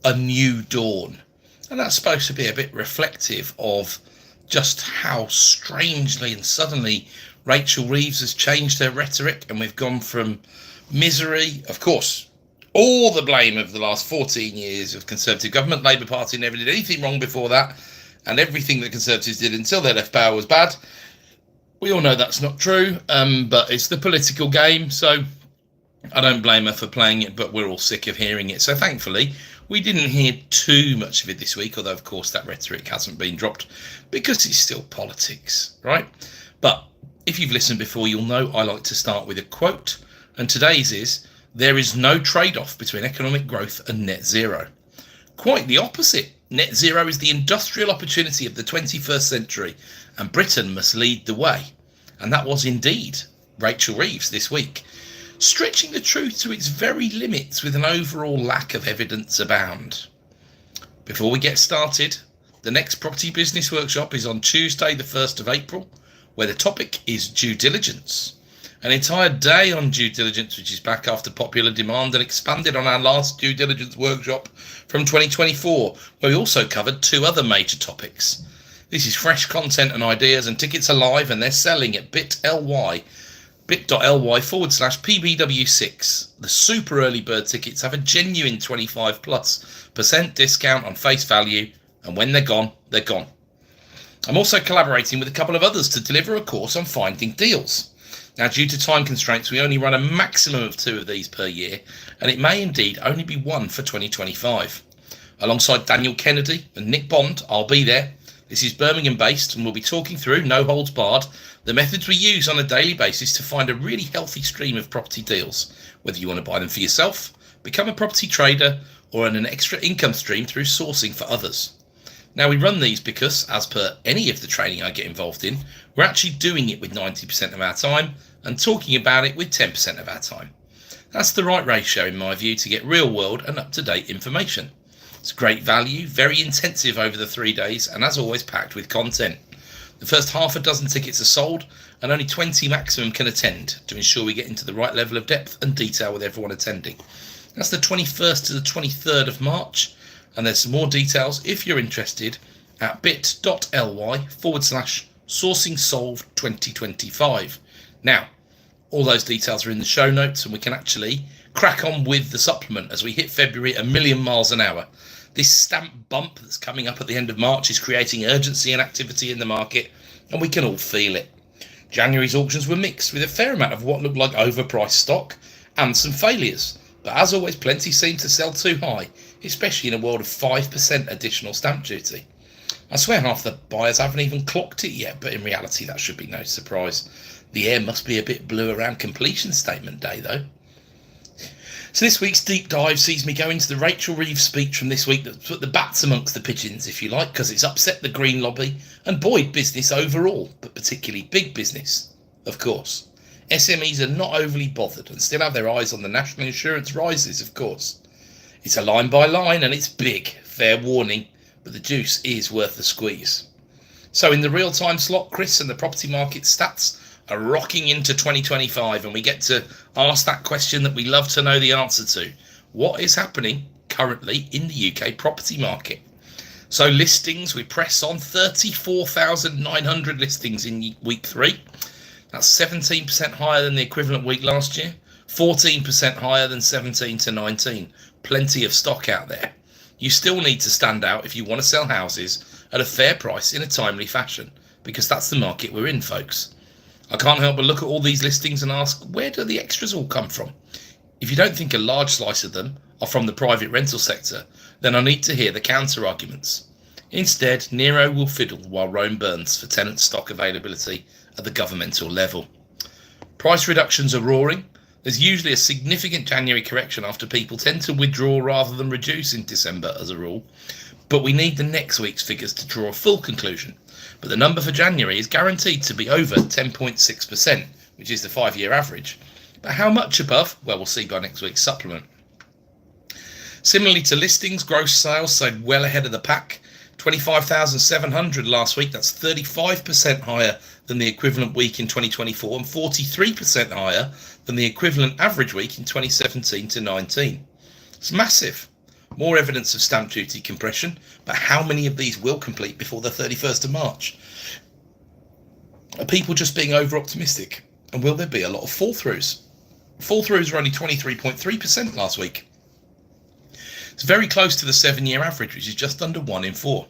a new dawn. And that's supposed to be a bit reflective of just how strangely and suddenly Rachel Reeves has changed her rhetoric, and we've gone from misery, of course, all the blame of the last 14 years of Conservative government. Labour Party never did anything wrong before that, and everything that Conservatives did until they left power was bad. We all know that's not true, but it's the political game, so I don't blame her for playing it, but we're all sick of hearing it. So thankfully, we didn't hear too much of it this week, although, of course, that rhetoric hasn't been dropped because it's still politics, right? But if you've listened before, you'll know I like to start with a quote, and today's is, "There is no trade-off between economic growth and net zero." Quite the opposite. Net zero is the industrial opportunity of the 21st century, and Britain must lead the way. And that was indeed Rachel Reeves this week, stretching the truth to its very limits with an overall lack of evidence abound. Before we get started, the next property business workshop is on Tuesday the 1st of April, where the topic is due diligence. An entire day on due diligence, which is back after popular demand and expanded on our last due diligence workshop from 2024, where we also covered two other major topics. This is fresh content and ideas, and tickets are live and they're selling at bit.ly/PBW6. The super early bird tickets have a genuine 25+% discount on face value, and when they're gone, they're gone. I'm also collaborating with a couple of others to deliver a course on finding deals. Now, due to time constraints, we only run a maximum of 2 of these per year, and it may indeed only be 1 for 2025. Alongside Daniel Kennedy and Nick Bond, I'll be there. This is Birmingham based, and we'll be talking through, no holds barred, the methods we use on a daily basis to find a really healthy stream of property deals, whether you want to buy them for yourself, become a property trader, or earn an extra income stream through sourcing for others. Now, we run these because, as per any of the training I get involved in, we're actually doing it with 90% of our time and talking about it with 10% of our time. That's the right ratio, in my view, to get real world and up-to-date information. It's great value, very intensive over the 3 days, and as always, packed with content. The first half a dozen tickets are sold, and only 20 maximum can attend to ensure we get into the right level of depth and detail with everyone attending. That's the 21st to the 23rd of March, and there's some more details if you're interested at bit.ly/sourcingsolved2025. Now, all those details are in the show notes, and we can actually crack on with the supplement as we hit February a million miles an hour. This stamp bump that's coming up at the end of March is creating urgency and activity in the market, and we can all feel it. January's auctions were mixed, with a fair amount of what looked like overpriced stock and some failures. But as always, plenty seem to sell too high, especially in a world of 5% additional stamp duty. I swear half the buyers haven't even clocked it yet, but in reality that should be no surprise. The air must be a bit blue around completion statement day though. So this week's deep dive sees me go into the Rachel Reeves speech from this week that put the bats amongst the pigeons, if you like, because it's upset the Green lobby and buoyed business overall, but particularly big business, of course. SMEs are not overly bothered and still have their eyes on the national insurance rises, of course. It's a line by line and it's big, fair warning, but the juice is worth the squeeze. So in the real-time slot, Chris and the property market stats are rocking into 2025, and we get to ask that question that we love to know the answer to. What is happening currently in the UK property market? So listings, we press on 34,900 listings in week 3. That's 17% higher than the equivalent week last year, 14% higher than 17 to 19. Plenty of stock out there. You still need to stand out if you want to sell houses at a fair price in a timely fashion, because that's the market we're in, folks. I can't help but look at all these listings and ask, where do the extras all come from? If you don't think a large slice of them are from the private rental sector, then I need to hear the counter arguments. Instead, Nero will fiddle while Rome burns for tenant stock availability at the governmental level. Price reductions are roaring. There's usually a significant January correction after people tend to withdraw rather than reduce in December as a rule, but we need the next week's figures to draw a full conclusion. But the number for January is guaranteed to be over 10.6%, which is the 5-year average. But how much above? Well, we'll see by next week's supplement. Similarly to listings, gross sales stayed well ahead of the pack. 25,700 last week, that's 35% higher than the equivalent week in 2024 and 43% higher than the equivalent average week in 2017 to 19. It's massive. More evidence of stamp duty compression, but how many of these will complete before the 31st of March? Are people just being over-optimistic? And will there be a lot of fall-throughs? Fall-throughs were only 23.3% last week. It's very close to the 7-year average, which is just under 1 in 4.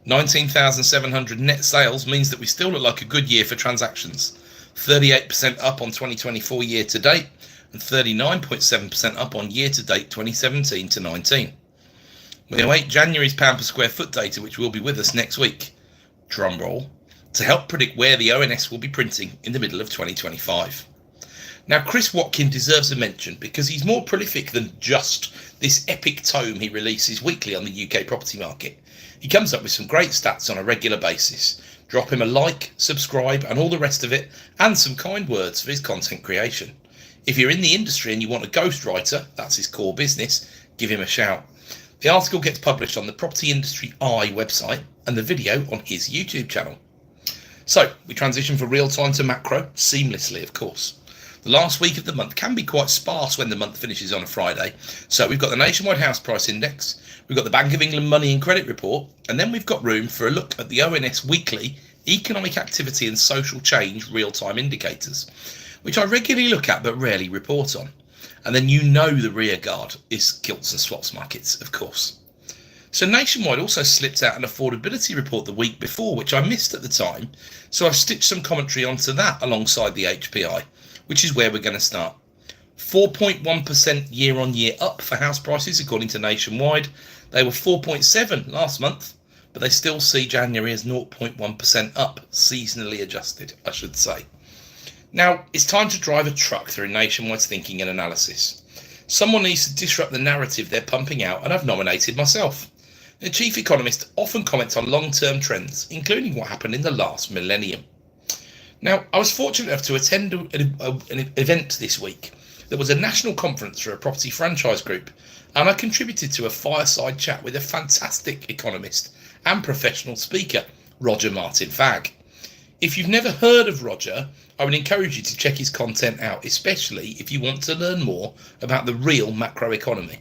19,700 net sales means that we still look like a good year for transactions. 38% up on 2024 year to date, and 39.7% up on year to date 2017 to 19. We await January's pound per square foot data, which will be with us next week, drum roll, to help predict where the ONS will be printing in the middle of 2025. Now, Chris Watkin deserves a mention because he's more prolific than just this epic tome he releases weekly on the UK property market. He comes up with some great stats on a regular basis. Drop him a like, subscribe, and all the rest of it, and some kind words for his content creation. If you're in the industry and you want a ghostwriter, that's his core business, give him a shout. The article gets published on the Property Industry Eye website and the video on his YouTube channel. So, we transition from real time to macro, seamlessly of course. The last week of the month can be quite sparse when the month finishes on a Friday. So we've got the Nationwide House Price Index, we've got the Bank of England Money and Credit Report, and then we've got room for a look at the ONS Weekly Economic Activity and Social Change Real-Time Indicators, which I regularly look at but rarely report on. And then you know the rear guard is gilts and swaps markets, of course. So Nationwide also slipped out an affordability report the week before, which I missed at the time, so I've stitched some commentary onto that alongside the HPI, which is where we're going to start. 4.1% year-on-year up for house prices according to Nationwide. They were 4.7 last month, but they still see January as 0.1% up, seasonally adjusted, I should say. Now, it's time to drive a truck through Nationwide's thinking and analysis. Someone needs to disrupt the narrative they're pumping out, and I've nominated myself. The chief economist often comments on long-term trends, including what happened in the last millennium. Now, I was fortunate enough to attend an event this week. There was a national conference for a property franchise group, and I contributed to a fireside chat with a fantastic economist and professional speaker, Roger Martin Fagg. If you've never heard of Roger, I would encourage you to check his content out, especially if you want to learn more about the real macroeconomy.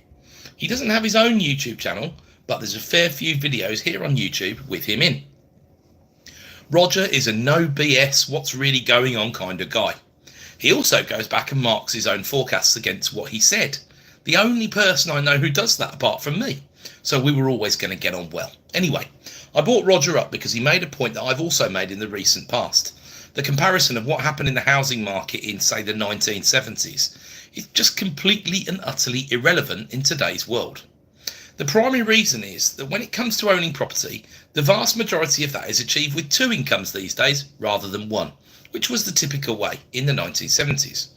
He doesn't have his own YouTube channel, but there's a fair few videos here on YouTube with him in. Roger is a no BS, what's really going on kind of guy. He also goes back and marks his own forecasts against what he said. The only person I know who does that apart from me. So we were always going to get on well. Anyway, I brought Roger up because he made a point that I've also made in the recent past. The comparison of what happened in the housing market in, say, the 1970s is just completely and utterly irrelevant in today's world. The primary reason is that when it comes to owning property, the vast majority of that is achieved with 2 incomes these days rather than 1, which was the typical way in the 1970s.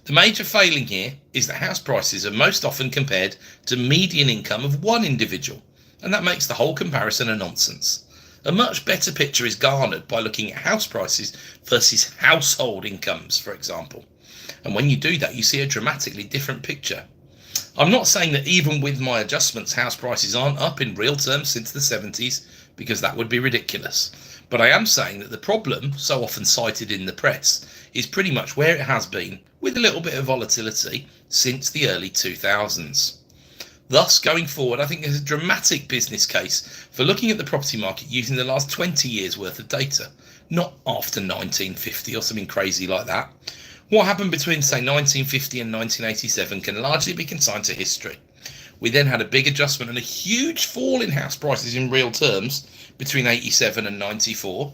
The major failing here is that house prices are most often compared to median income of 1 individual, and that makes the whole comparison a nonsense. A much better picture is garnered by looking at house prices versus household incomes, for example. And when you do that, you see a dramatically different picture. I'm not saying that even with my adjustments, house prices aren't up in real terms since the 70s, because that would be ridiculous. But I am saying that the problem, so often cited in the press, is pretty much where it has been, with a little bit of volatility, since the early 2000s. Thus, going forward, I think there's a dramatic business case for looking at the property market using the last 20 years worth of data, not after 1950 or something crazy like that. What happened between, say, 1950 and 1987 can largely be consigned to history. We then had a big adjustment and a huge fall in house prices in real terms between 87 and 94,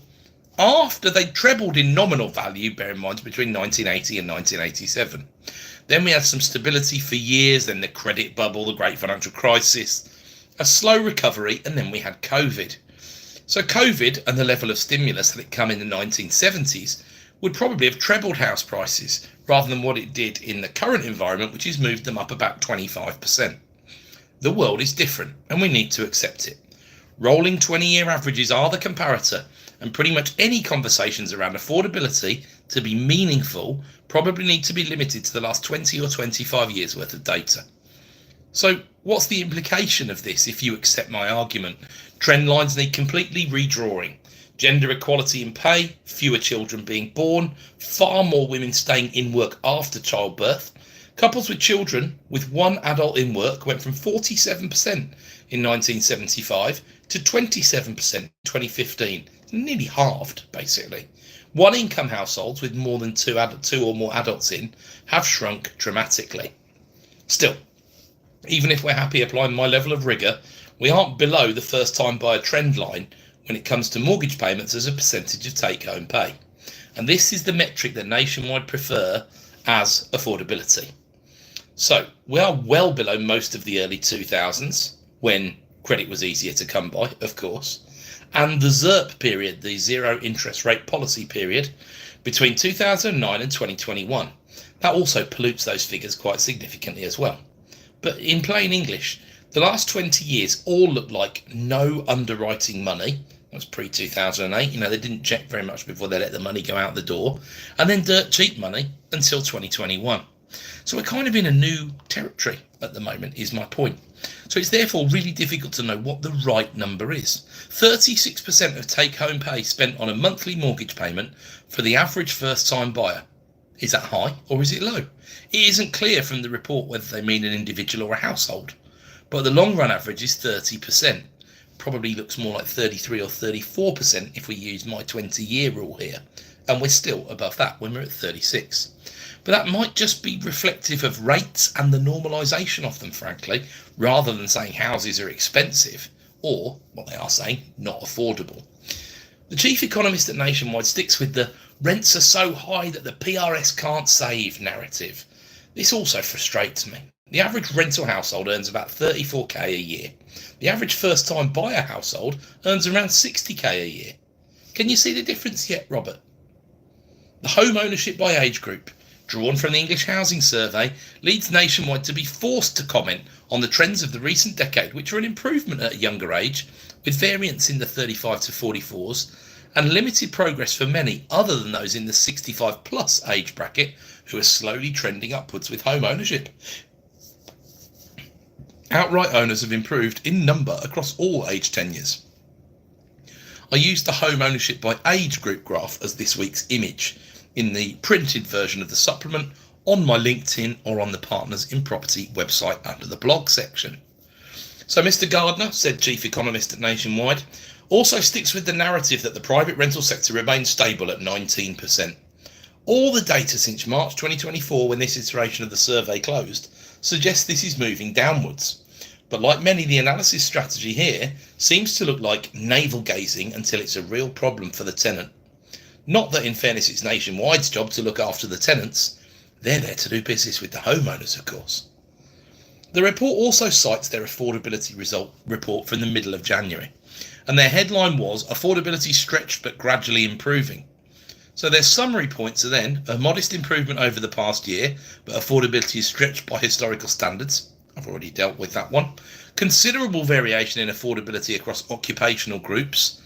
after they trebled in nominal value, bear in mind, between 1980 and 1987. Then we had some stability for years, then the credit bubble, the great financial crisis, a slow recovery, and then we had COVID. So COVID and the level of stimulus that had come in the 1970s would probably have trebled house prices rather than what it did in the current environment, which has moved them up about 25%. The world is different and we need to accept it. Rolling 20-year averages are the comparator, and pretty much any conversations around affordability to be meaningful probably need to be limited to the last 20 or 25 years worth of data. So what's the implication of this if you accept my argument? Trend lines need completely redrawing. Gender equality in pay, fewer children being born, far more women staying in work after childbirth, Couples with children with one adult in work went from 47% in 1975 to 27% in 2015. Nearly halved, basically. One income households with more than two or more adults in have shrunk dramatically. Still, even if we're happy applying my level of rigour, we aren't below the first time buyer trend line when it comes to mortgage payments as a percentage of take-home pay. And this is the metric that Nationwide prefer as affordability. So we are well below most of the early 2000s, when credit was easier to come by, of course, and the ZIRP period, the zero interest rate policy period, between 2009 and 2021. That also pollutes those figures quite significantly as well. But in plain English, the last 20 years all look like no underwriting money. That was pre-2008. They didn't check very much before they let the money go out the door. And then dirt cheap money until 2021. So we're kind of in a new territory at the moment, is my point. So it's therefore really difficult to know what the right number is. 36% of take-home pay spent on a monthly mortgage payment for the average first-time buyer. Is that high or is it low? It isn't clear from the report whether they mean an individual or a household. But the long-run average is 30%. Probably looks more like 33 or 34% if we use my 20-year rule here. And we're still above that when we're at 36. But that might just be reflective of rates and the normalisation of them, frankly, rather than saying houses are expensive or, what they are saying, not affordable. The chief economist at Nationwide sticks with the rents are so high that the PRS can't save narrative. This also frustrates me. The average rental household earns about 34k a year. The average first-time buyer household earns around 60k a year. Can you see the difference yet, Robert? The home ownership by age group, drawn from the English Housing Survey, leads Nationwide to be forced to comment on the trends of the recent decade, which are an improvement at a younger age, with variance in the 35 to 44s, and limited progress for many other than those in the 65 plus age bracket, who are slowly trending upwards with home ownership. Outright owners have improved in number across all age tenures. I used the home ownership by age group graph as this week's image in the printed version of the supplement on my LinkedIn or on the Partners in Property website under the blog section. So Mr. Gardner, said chief economist at Nationwide, also sticks with the narrative that the private rental sector remains stable at 19%. All the data since March 2024, when this iteration of the survey closed, suggests this is moving downwards. But like many, the analysis strategy here seems to look like navel gazing until it's a real problem for the tenant. Not that, in fairness, it's Nationwide's job to look after the tenants. They're there to do business with the homeowners, of course. The report also cites their affordability result report from the middle of January, and their headline was affordability stretched but gradually improving. So their summary points are then a modest improvement over the past year, but affordability is stretched by historical standards. I've already dealt with that one. Considerable variation in affordability across occupational groups.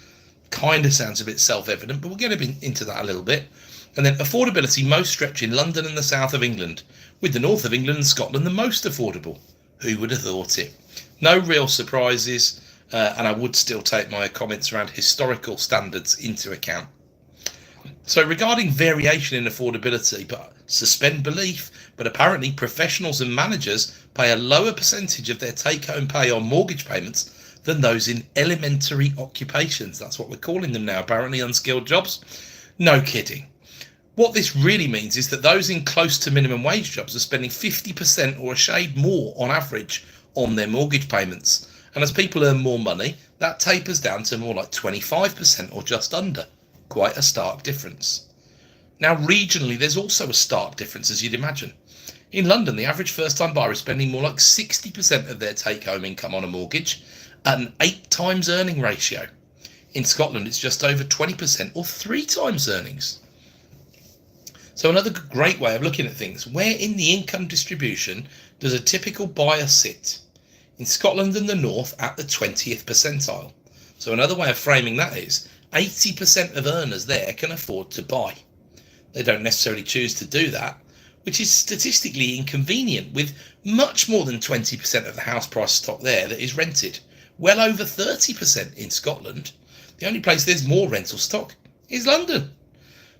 Kind of sounds a bit self-evident, but we'll get into that a little bit. And then affordability most stretched in London and the south of England, with the north of England and Scotland the most affordable. Who would have thought it? No real surprises, and I would still take my comments around historical standards into account. So regarding variation in affordability, but suspend belief, but apparently professionals and managers pay a lower percentage of their take-home pay on mortgage payments than those in elementary occupations. That's what we're calling them now, apparently unskilled jobs. No kidding. What this really means is that those in close to minimum wage jobs are spending 50% or a shade more on average on their mortgage payments. And as people earn more money, that tapers down to more like 25% or just under. Quite a stark difference. Now, regionally, there's also a stark difference, as you'd imagine. In London, the average first-time buyer is spending more like 60% of their take-home income on a mortgage at an 8 times earning ratio. In Scotland, it's just over 20% or 3 times earnings. So another great way of looking at things, where in the income distribution does a typical buyer sit? In Scotland and the North at the 20th percentile. So another way of framing that is 80% of earners there can afford to buy. They don't necessarily choose to do that, which is statistically inconvenient, with much more than 20% of the house price stock there that is rented. Well over 30% in Scotland. The only place there's more rental stock is London.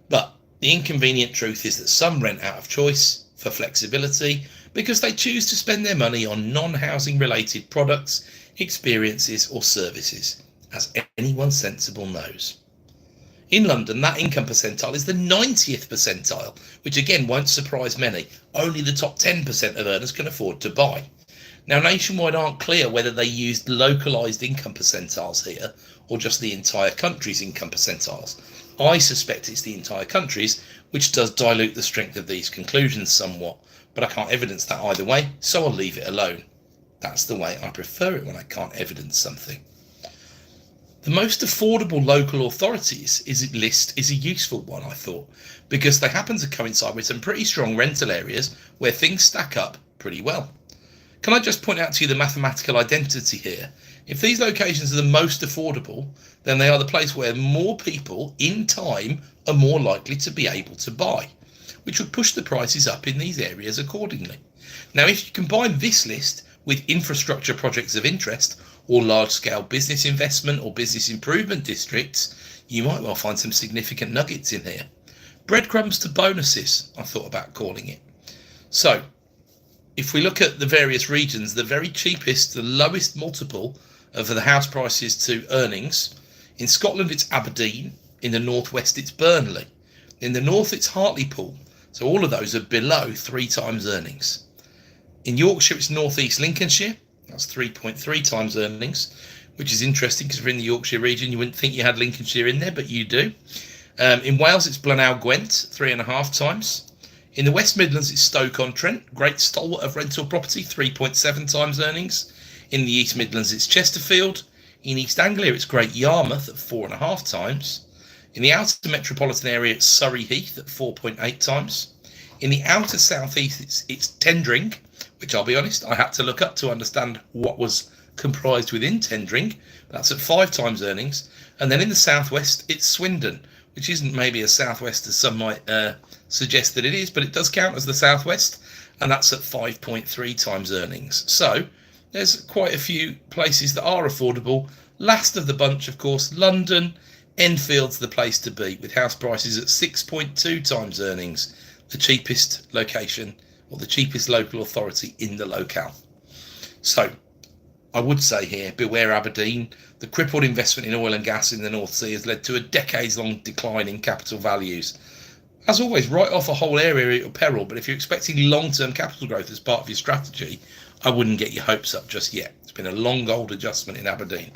But the inconvenient truth is that some rent out of choice for flexibility, because they choose to spend their money on non-housing related products, experiences or services, as anyone sensible knows. In London, that income percentile is the 90th percentile, which again won't surprise many. Only the top 10% of earners can afford to buy. Now, Nationwide aren't clear whether they used localised income percentiles here or just the entire country's income percentiles. I suspect it's the entire country's, which does dilute the strength of these conclusions somewhat, but I can't evidence that either way, so I'll leave it alone. That's the way I prefer it when I can't evidence something. The most affordable local authorities list is a useful one, I thought, because they happen to coincide with some pretty strong rental areas where things stack up pretty well. Can I just point out to you the mathematical identity here? If these locations are the most affordable, then they are the place where more people in time are more likely to be able to buy, which would push the prices up in these areas accordingly. Now, if you combine this list with infrastructure projects of interest or large-scale business investment or business improvement districts, you might well find some significant nuggets in here. Breadcrumbs to bonuses, I thought about calling it. So, if we look at the various regions, the very cheapest, the lowest multiple of the house prices to earnings, in Scotland it's Aberdeen, in the northwest it's Burnley, in the north it's Hartlepool, so all of those are below 3 times earnings. In Yorkshire it's northeast Lincolnshire, that's 3.3 times earnings, which is interesting because if you're in the Yorkshire region you wouldn't think you had Lincolnshire in there, but you do. In Wales it's Blaenau Gwent, 3.5 times. In the West Midlands it's Stoke-on-Trent, great stalwart of rental property, 3.7 times earnings. In the East Midlands it's Chesterfield. In East Anglia it's Great Yarmouth at 4.5 times. In the outer metropolitan area it's Surrey Heath at 4.8 times. In the outer southeast it's Tendring, which I'll be honest, I had to look up to understand what was comprised within Tendring. That's at 5 times earnings. And then in the southwest it's Swindon, which isn't maybe as southwest as some might suggest that it is, but it does count as the southwest, and that's at 5.3 times earnings. So there's quite a few places that are affordable. Last of the bunch, of course, London. Enfield's the place to be, with house prices at 6.2 times earnings, the cheapest location or the cheapest local authority in the locale. So I would say here, beware Aberdeen. The crippled investment in oil and gas in the North Sea has led to a decades-long decline in capital values. As always, write off a whole area at peril, but if you're expecting long-term capital growth as part of your strategy, I wouldn't get your hopes up just yet. It's been a long old adjustment in Aberdeen.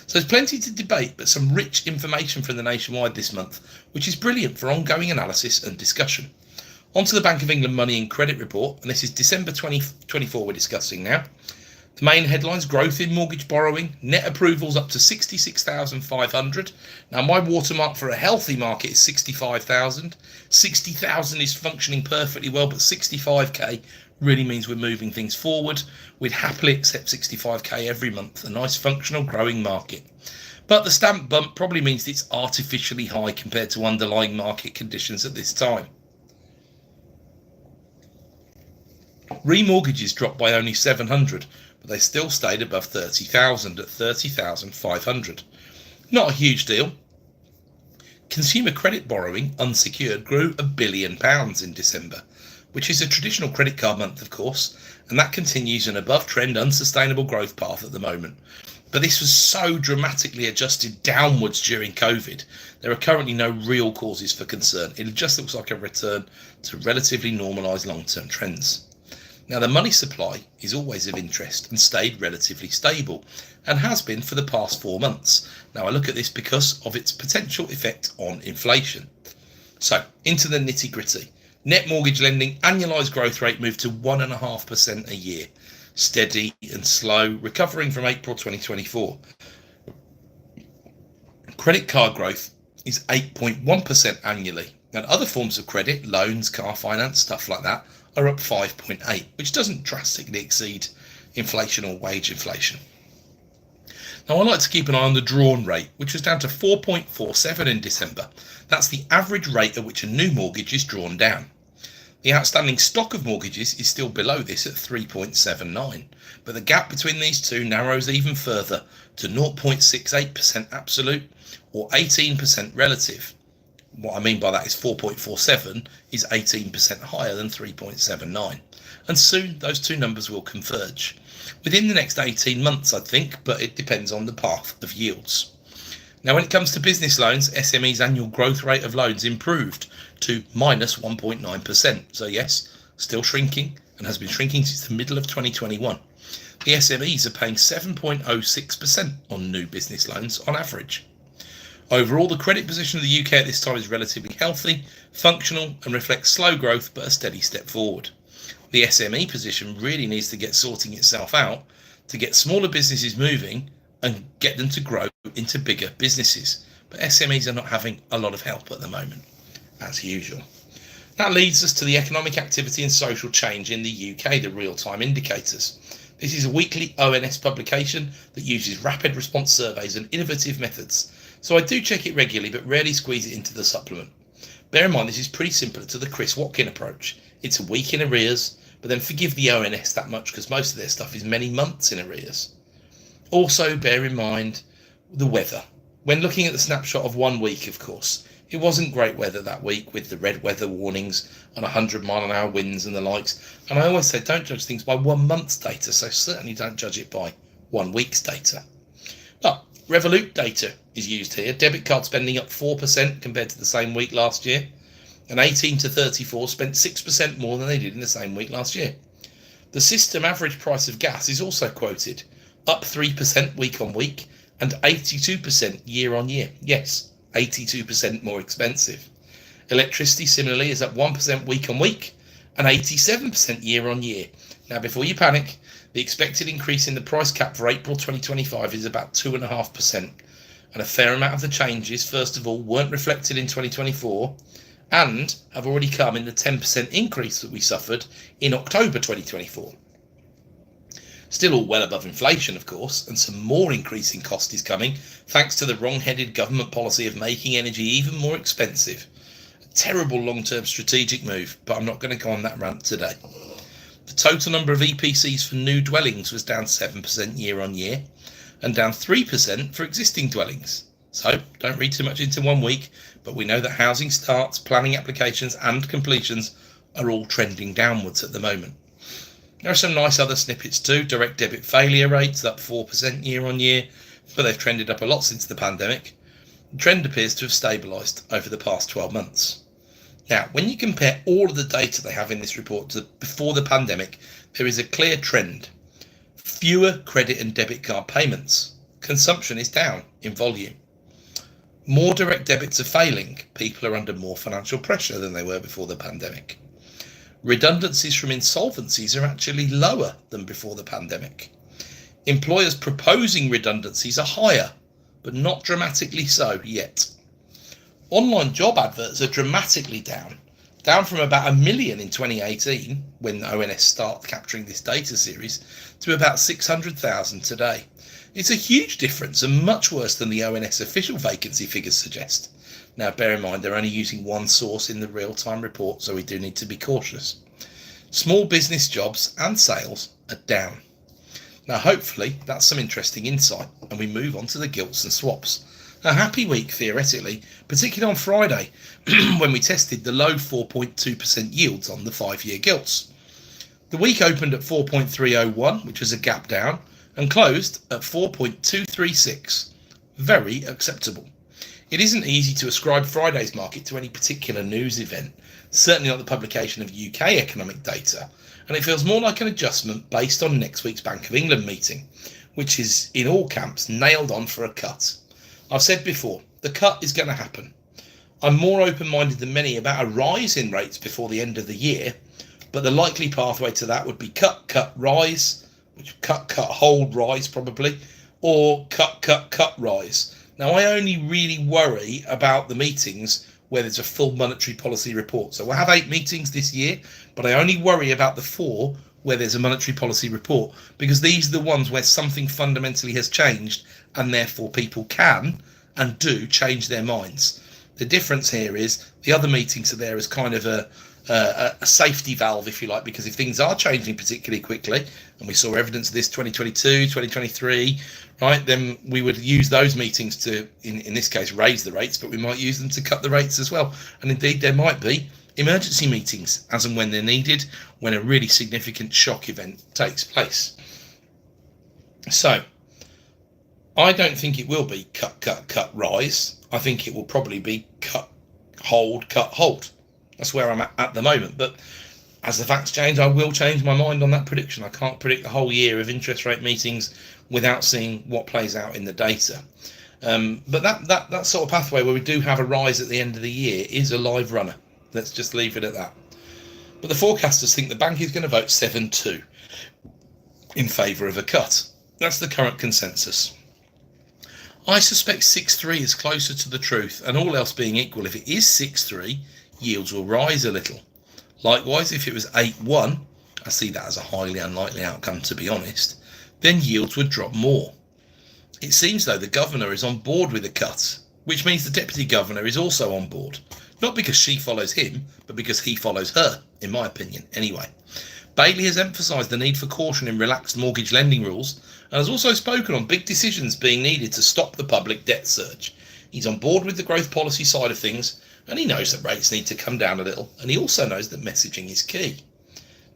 So there's plenty to debate, but some rich information from the Nationwide this month, which is brilliant for ongoing analysis and discussion. On to the Bank of England Money and Credit Report, and this is December 2024 we're discussing now. The main headlines: growth in mortgage borrowing, net approvals up to 66,500. Now, my watermark for a healthy market is 65,000. 60,000 is functioning perfectly well, but 65k really means we're moving things forward. We'd happily accept 65k every month, a nice functional growing market. But the stamp bump probably means it's artificially high compared to underlying market conditions at this time. Remortgages dropped by only 700, but they still stayed above 30,000 at 30,500. Not a huge deal. Consumer credit borrowing, unsecured, grew £1 billion in December, which is a traditional credit card month, of course, and that continues an above-trend, unsustainable growth path at the moment. But this was so dramatically adjusted downwards during COVID, there are currently no real causes for concern. It just looks like a return to relatively normalised long-term trends. Now, the money supply is always of interest and stayed relatively stable, and has been for the past 4 months. Now, I look at this because of its potential effect on inflation. So, into the nitty-gritty. Net mortgage lending annualised growth rate moved to 1.5% a year, steady and slow, recovering from April 2024. Credit card growth is 8.1% annually, and other forms of credit, loans, car finance, stuff like that, are up 5.8%, which doesn't drastically exceed inflation or wage inflation. Now, I like to keep an eye on the drawn rate, which was down to 4.47 in December. That's the average rate at which a new mortgage is drawn down. The outstanding stock of mortgages is still below this at 3.79, but the gap between these two narrows even further to 0.68% absolute or 18% relative. What I mean by that is 4.47 is 18% higher than 3.79. and soon those two numbers will converge. Within the next 18 months, I think, but it depends on the path of yields. Now, when it comes to business loans, SME's annual growth rate of loans improved to minus 1.9%. So yes, still shrinking, and has been shrinking since the middle of 2021. The SMEs are paying 7.06% on new business loans on average. Overall, the credit position of the UK at this time is relatively healthy, functional, and reflects slow growth but a steady step forward. The SME position really needs to get sorting itself out to get smaller businesses moving and get them to grow into bigger businesses. But SMEs are not having a lot of help at the moment, as usual. That leads us to the economic activity and social change in the UK, the real-time indicators. This is a weekly ONS publication that uses rapid response surveys and innovative methods. So I do check it regularly, but rarely squeeze it into the supplement. Bear in mind, this is pretty similar to the Chris Watkin approach. It's a week in arrears, but then forgive the ONS that much because most of their stuff is many months in arrears. Also, bear in mind the weather. When looking at the snapshot of 1 week, of course, it wasn't great weather that week with the red weather warnings and 100-mile-an-hour winds and the likes. And I always say don't judge things by 1 month's data, so certainly don't judge it by 1 week's data. But Revolut data is used here. Debit card spending up 4% compared to the same week last year. And 18 to 34 spent 6% more than they did in the same week last year. The system average price of gas is also quoted, up 3% week on week and 82% year on year. Yes, 82% more expensive. Electricity similarly is up 1% week on week and 87% year on year. Now, before you panic, the expected increase in the price cap for April 2025 is about 2.5%. And a fair amount of the changes, first of all, weren't reflected in 2024 and have already come in the 10% increase that we suffered in October 2024. Still all well above inflation, of course, and some more increasing cost is coming thanks to the wrong-headed government policy of making energy even more expensive. A terrible long-term strategic move, but I'm not going to go on that rant today. The total number of EPCs for new dwellings was down 7% year on year and down 3% for existing dwellings. So don't read too much into 1 week, but we know that housing starts, planning applications and completions are all trending downwards at the moment. There are some nice other snippets too. Direct debit failure rates up 4% year on year, but they've trended up a lot since the pandemic. The trend appears to have stabilised over the past 12 months. Now, when you compare all of the data they have in this report to before the pandemic, there is a clear trend. Fewer credit and debit card payments. Consumption is down in volume. More direct debits are failing. People are under more financial pressure than they were before the pandemic. Redundancies from insolvencies are actually lower than before the pandemic. Employers proposing redundancies are higher, but not dramatically so yet. Online job adverts are dramatically down from about 1 million in 2018, when ONS started capturing this data series, to about 600,000 today. It's a huge difference and much worse than the ONS official vacancy figures suggest. Now, bear in mind, they're only using one source in the real-time report, so we do need to be cautious. Small business jobs and sales are down. Now, hopefully, that's some interesting insight, and we move on to the gilts and swaps. A happy week, theoretically, particularly on Friday, when we tested the low 4.2% yields on the 5-year gilts. The week opened at 4.301, which was a gap down, and closed at 4.236. Very acceptable. It isn't easy to ascribe Friday's market to any particular news event, certainly not the publication of UK economic data, and it feels more like an adjustment based on next week's Bank of England meeting, which is in all camps nailed on for a cut. I've said before, the cut is going to happen. I'm more open-minded than many about a rise in rates before the end of the year, but the likely pathway to that would be cut, rise, which cut, hold, rise probably, or cut, rise. Now, I only really worry about the meetings where there's a full monetary policy report. So we'll have 8 meetings this year, but I only worry about the 4 where there's a monetary policy report, because these are the ones where something fundamentally has changed and therefore people can and do change their minds. The difference here is the other meetings are there as kind of a safety valve, if you like, because if things are changing particularly quickly, and we saw evidence of this 2022, 2023, right, then we would use those meetings to, in this case, raise the rates, but we might use them to cut the rates as well. And indeed, there might be, emergency meetings as and when they're needed when a really significant shock event takes place. So I don't think it will be cut, rise. I think it will probably be cut, hold. That's where I'm at the moment. But as the facts change, I will change my mind on that prediction. I can't predict the whole year of interest rate meetings without seeing what plays out in the data. But that sort of pathway where we do have a rise at the end of the year is a live runner. Let's just leave it at that. But the forecasters think the bank is going to vote 7-2 in favour of a cut. That's the current consensus. I suspect 6-3 is closer to the truth, and all else being equal, if it is 6-3, yields will rise a little. Likewise, if it was 8-1, I see that as a highly unlikely outcome, to be honest, then yields would drop more. It seems though the governor is on board with the cut, which means the deputy governor is also on board. Not because she follows him, but because he follows her, in my opinion, anyway. Bailey has emphasised the need for caution in relaxed mortgage lending rules, and has also spoken on big decisions being needed to stop the public debt surge. He's on board with the growth policy side of things, and he knows that rates need to come down a little, and he also knows that messaging is key.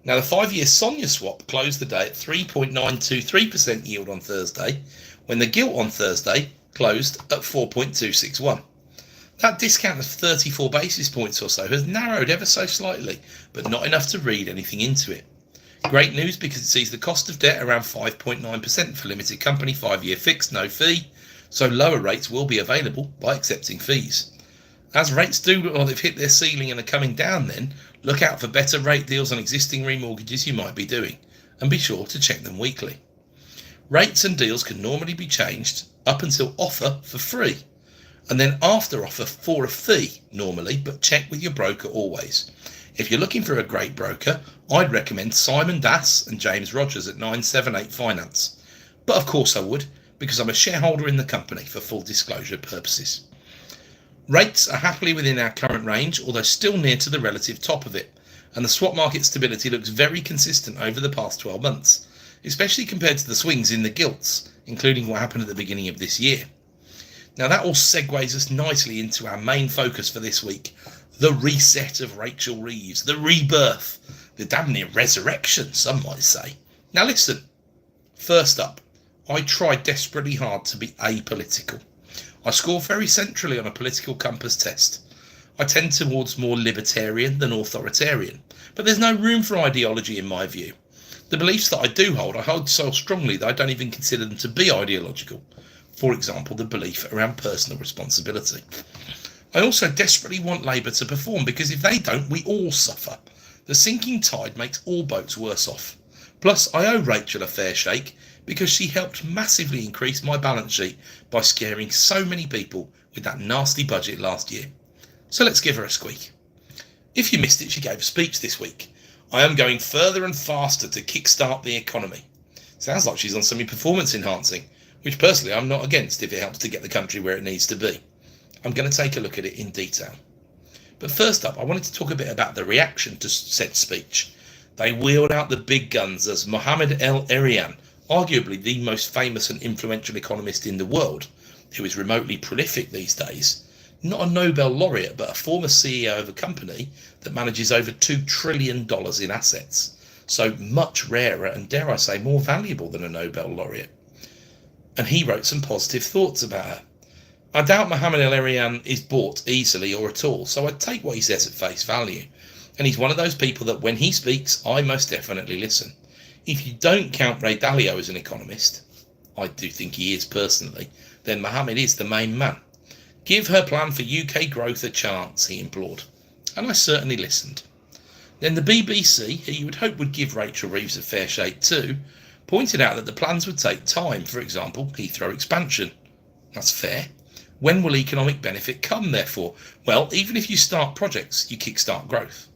Now, the 5-year SONIA swap closed the day at 3.923% yield on Thursday, when the gilt on Thursday closed at 4.261. That discount of 34 basis points or so has narrowed ever so slightly, but not enough to read anything into it. Great news because it sees the cost of debt around 5.9% for limited company 5-year fixed, no fee, so lower rates will be available by accepting fees. As rates do look like they've hit their ceiling and are coming down, then look out for better rate deals on existing remortgages you might be doing, and be sure to check them weekly. Rates and deals can normally be changed up until offer for free, and then after offer for a fee normally, but check with your broker always. If you're looking for a great broker, I'd recommend Simon Das and James Rogers at 978 Finance. But of course I would, because I'm a shareholder in the company for full disclosure purposes. Rates are happily within our current range, although still near to the relative top of it, and the swap market stability looks very consistent over the past 12 months, especially compared to the swings in the gilts, including what happened at the beginning of this year. Now that all segues us nicely into our main focus for this week, the reset of Rachel Reeves, the rebirth, the damn near resurrection, some might say. Now listen, first up, I try desperately hard to be apolitical. I score very centrally on a political compass test. I tend towards more libertarian than authoritarian, but there's no room for ideology in my view. The beliefs that I do hold, I hold so strongly that I don't even consider them to be ideological. For example, the belief around personal responsibility. I also desperately want Labour to perform, because if they don't, we all suffer. The sinking tide makes all boats worse off. Plus, I owe Rachel a fair shake, because she helped massively increase my balance sheet by scaring so many people with that nasty budget last year. So let's give her a squeak. If you missed it, she gave a speech this week. I am going further and faster to kickstart the economy. Sounds like she's on semi-performance enhancing, which personally I'm not against if it helps to get the country where it needs to be. I'm going to take a look at it in detail. But first up, I wanted to talk a bit about the reaction to said speech. They wheeled out the big guns as Mohamed El-Erian, arguably the most famous and influential economist in the world, who is remotely prolific these days, not a Nobel laureate, but a former CEO of a company that manages over $2 trillion in assets. So much rarer and, dare I say, more valuable than a Nobel laureate. And he wrote some positive thoughts about her. I doubt Mohamed El-Erian is bought easily or at all, so I'd take what he says at face value. And he's one of those people that when he speaks, I most definitely listen. If you don't count Ray Dalio as an economist, I do think he is personally, then Mohamed is the main man. Give her plan for UK growth a chance, he implored. And I certainly listened. Then the BBC, who you would hope would give Rachel Reeves a fair shake too, pointed out that the plans would take time, for example, Heathrow expansion. That's fair. When will economic benefit come, therefore? Well, even if you start projects, you kickstart growth.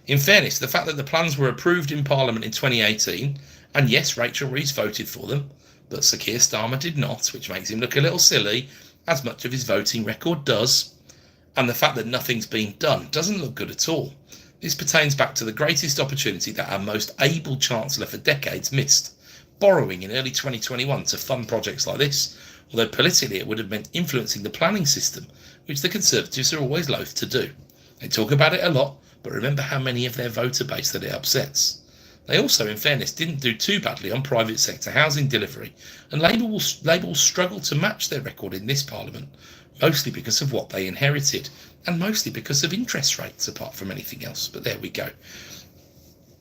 In fairness, the fact that the plans were approved in Parliament in 2018, and yes, Rachel Reeves voted for them, but Sir Keir Starmer did not, which makes him look a little silly, as much of his voting record does, and the fact that nothing's been done doesn't look good at all. This pertains back to the greatest opportunity that our most able Chancellor for decades missed, borrowing in early 2021 to fund projects like this, although politically it would have meant influencing the planning system, which the Conservatives are always loath to do. They talk about it a lot, but remember how many of their voter base that it upsets. They also, in fairness, didn't do too badly on private sector housing delivery, and Labour will struggle to match their record in this Parliament, mostly because of what they inherited, and mostly because of interest rates, apart from anything else. But there we go.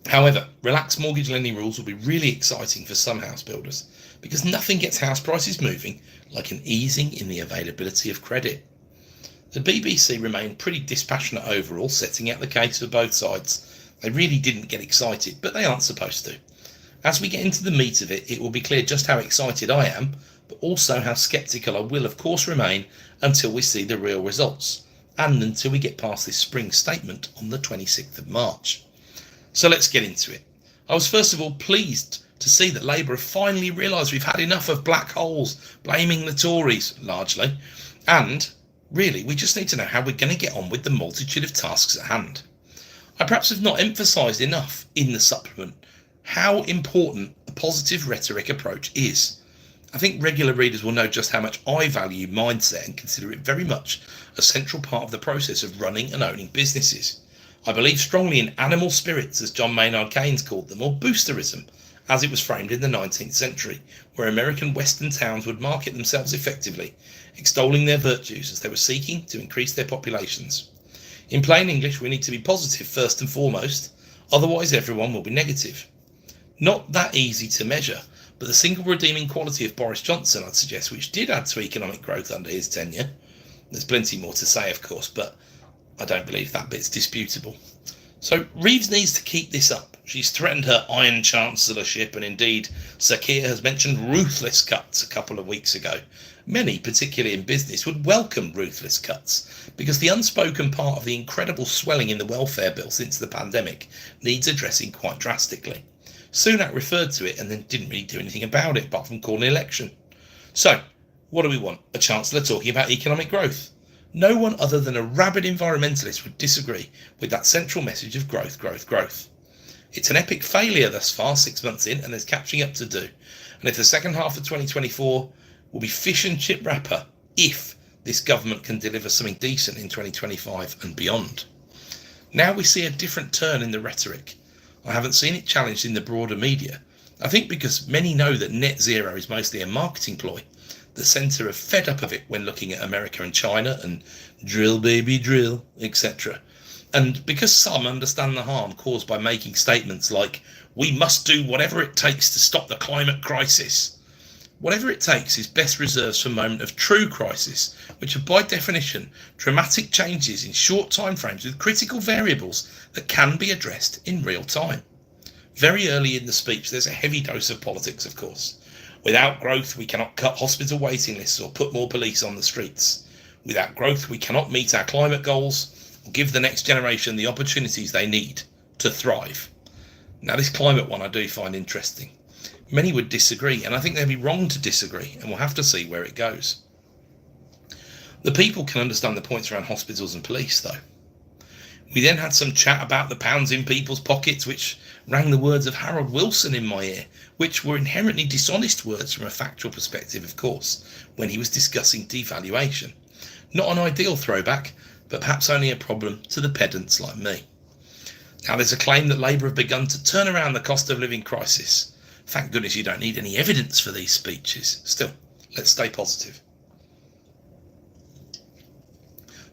However, relaxed mortgage lending rules will be really exciting for some house builders, because nothing gets house prices moving like an easing in the availability of credit. The BBC remained pretty dispassionate overall, setting out the case for both sides. They really didn't get excited, but they aren't supposed to. As we get into the meat of it, it will be clear just how excited I am, but also how sceptical I will of course remain until we see the real results, and until we get past this spring statement on the 26th of March. So let's get into it. I was first of all pleased to see that Labour have finally realised we've had enough of black holes, blaming the Tories, largely, and really we just need to know how we're going to get on with the multitude of tasks at hand. I perhaps have not emphasised enough in the supplement how important a positive rhetoric approach is. I think regular readers will know just how much I value mindset and consider it very much a central part of the process of running and owning businesses. I believe strongly in animal spirits, as John Maynard Keynes called them, or boosterism, as it was framed in the 19th century, where American western towns would market themselves effectively, extolling their virtues as they were seeking to increase their populations. In plain English, we need to be positive first and foremost, otherwise everyone will be negative. Not that easy to measure, but the single redeeming quality of Boris Johnson, I'd suggest, which did add to economic growth under his tenure. There's plenty more to say, of course, but I don't believe that bit's disputable. So Reeves needs to keep this up. She's threatened her iron chancellorship, and indeed Sir Keir has mentioned ruthless cuts a couple of weeks ago. Many, particularly in business, would welcome ruthless cuts, because the unspoken part of the incredible swelling in the welfare bill since the pandemic needs addressing quite drastically. Sunak referred to it and then didn't really do anything about it apart from call an election. So, what do we want? A chancellor talking about economic growth? No one other than a rabid environmentalist would disagree with that central message of growth, growth, growth. It's an epic failure thus far, 6 months in, and there's catching up to do. And if the second half of 2024 will be fish and chip wrapper, if this government can deliver something decent in 2025 and beyond. Now we see a different turn in the rhetoric. I haven't seen it challenged in the broader media. I think because many know that net zero is mostly a marketing ploy. The centre are fed up of it when looking at America and China and drill baby drill, etc. And because some understand the harm caused by making statements like, we must do whatever it takes to stop the climate crisis. Whatever it takes is best reserved for a moment of true crisis, which are by definition dramatic changes in short time frames with critical variables that can be addressed in real time. Very early in the speech there's a heavy dose of politics, of course. Without growth we cannot cut hospital waiting lists or put more police on the streets. Without growth we cannot meet our climate goals or give the next generation the opportunities they need to thrive. Now this climate one I do find interesting. Many would disagree, and I think they'd be wrong to disagree, and we'll have to see where it goes. The people can understand the points around hospitals and police, though. We then had some chat about the pounds in people's pockets, which rang the words of Harold Wilson in my ear, which were inherently dishonest words from a factual perspective, of course, when he was discussing devaluation. Not an ideal throwback, but perhaps only a problem to the pedants like me. Now there's a claim that Labour have begun to turn around the cost of living crisis. Thank goodness you don't need any evidence for these speeches. Still, let's stay positive.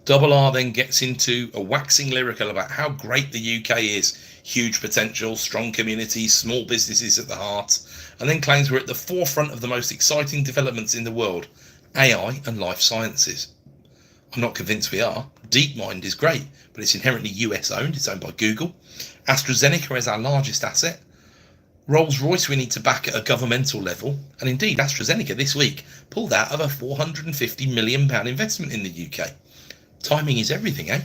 Double R then gets into a waxing lyrical about how great the UK is. Huge potential, strong communities, small businesses at the heart, and then claims we're at the forefront of the most exciting developments in the world, AI and life sciences. I'm not convinced we are. DeepMind is great, but it's inherently US owned. It's owned by Google. AstraZeneca is our largest asset. Rolls-Royce we need to back at a governmental level, and indeed AstraZeneca this week pulled out of a £450 million investment in the UK. Timing is everything, eh?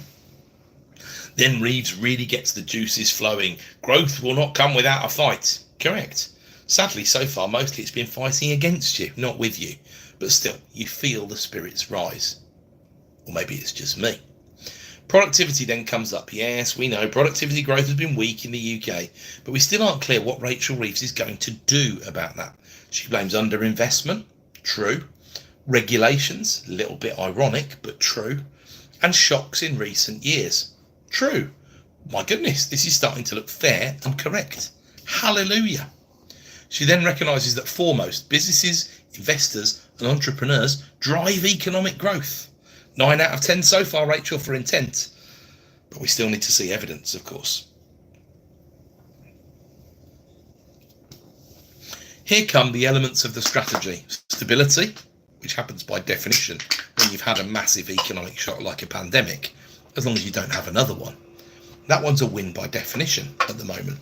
Then Reeves really gets the juices flowing. Growth will not come without a fight. Correct. Sadly, so far, mostly it's been fighting against you, not with you. But still, you feel the spirits rise. Or maybe it's just me. Productivity then comes up. Yes, we know productivity growth has been weak in the UK, but we still aren't clear what Rachel Reeves is going to do about that. She blames underinvestment. True. Regulations. A little bit ironic, but true. And shocks in recent years. True. My goodness, this is starting to look fair and correct. Hallelujah. She then recognises that foremost, businesses, investors and entrepreneurs drive economic growth. 9 out of 10 so far, Rachel, for intent. But we still need to see evidence, of course. Here come the elements of the strategy. Stability, which happens by definition when you've had a massive economic shock like a pandemic, as long as you don't have another one. That one's a win by definition at the moment.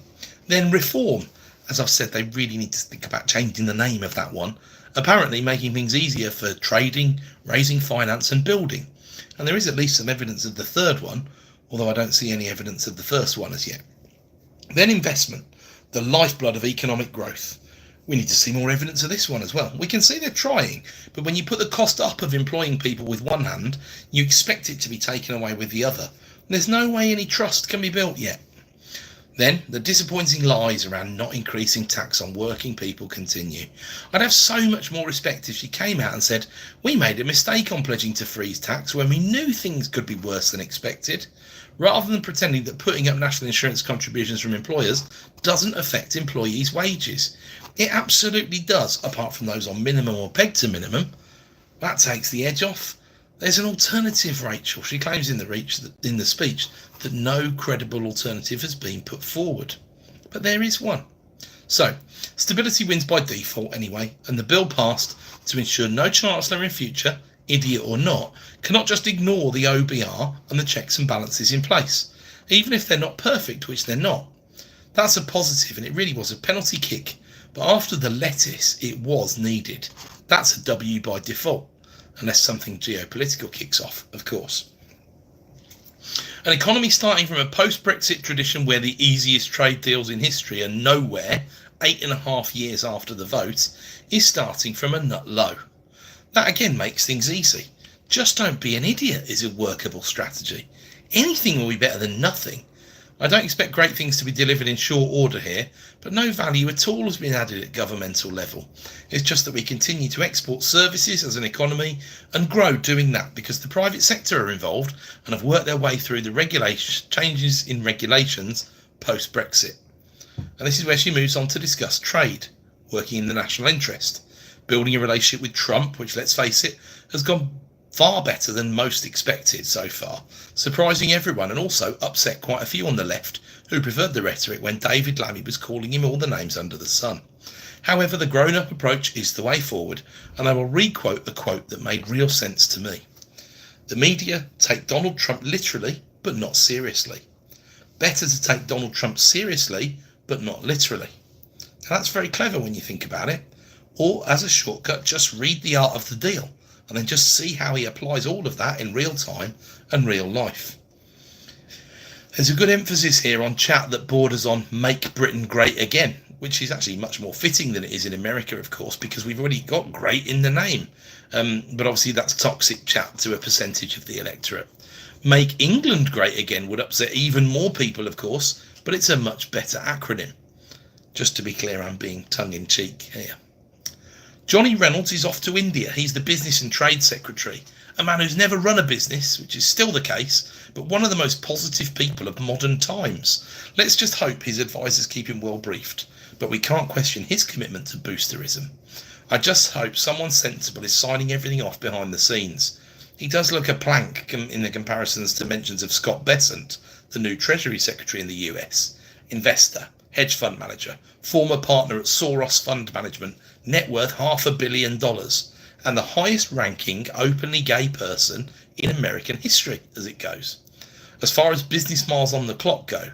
Then reform. As I've said, they really need to think about changing the name of that one, apparently making things easier for trading, raising finance and building. And there is at least some evidence of the third one, although I don't see any evidence of the first one as yet. Then investment, the lifeblood of economic growth. We need to see more evidence of this one as well. We can see they're trying, but when you put the cost up of employing people with one hand, you expect it to be taken away with the other. There's no way any trust can be built yet. Then, the disappointing lies around not increasing tax on working people continue. I'd have so much more respect if she came out and said, we made a mistake on pledging to freeze tax when we knew things could be worse than expected, rather than pretending that putting up national insurance contributions from employers doesn't affect employees' wages. It absolutely does, apart from those on minimum or pegged to minimum. That takes the edge off. There's an alternative, Rachel. She claims in the speech that no credible alternative has been put forward. But there is one. So, stability wins by default anyway, and the bill passed to ensure no chancellor in future, idiot or not, cannot just ignore the OBR and the checks and balances in place, even if they're not perfect, which they're not. That's a positive, and it really was a penalty kick. But after the lettuce, it was needed. That's a W by default, unless something geopolitical kicks off, of course. An economy starting from a post-Brexit tradition where the easiest trade deals in history are nowhere 8.5 years after the vote is starting from a nut low. That again makes things easy. Just don't be an idiot is a workable strategy. Anything will be better than nothing. I don't expect great things to be delivered in short order here, but no value at all has been added at governmental level. It's just that we continue to export services as an economy and grow doing that because the private sector are involved and have worked their way through the changes in regulations post-Brexit. And this is where she moves on to discuss trade, working in the national interest, building a relationship with Trump, which, let's face it, has gone far better than most expected so far, surprising everyone and also upset quite a few on the left who preferred the rhetoric when David Lammy was calling him all the names under the sun. However, the grown-up approach is the way forward, and I will re-quote a quote that made real sense to me. The media take Donald Trump literally, but not seriously. Better to take Donald Trump seriously, but not literally. Now that's very clever when you think about it. Or, as a shortcut, just read The Art of the Deal, and then just see how he applies all of that in real time and real life. There's a good emphasis here on chat that borders on Make Britain Great Again, which is actually much more fitting than it is in America, of course, because we've already got great in the name. But obviously that's toxic chat to a percentage of the electorate. Make England Great Again would upset even more people, of course, but it's a much better acronym. Just to be clear, I'm being tongue-in-cheek here. Johnny Reynolds is off to India. He's the Business and Trade Secretary, a man who's never run a business, which is still the case, but one of the most positive people of modern times. Let's just hope his advisors keep him well briefed, but we can't question his commitment to boosterism. I just hope someone sensible is signing everything off behind the scenes. He does look a plank in the comparisons to mentions of Scott Bessent, the new Treasury Secretary in the US, investor, hedge fund manager, former partner at Soros Fund Management, net worth $500 million, and the highest ranking openly gay person in American history as it goes. As far as business miles on the clock go,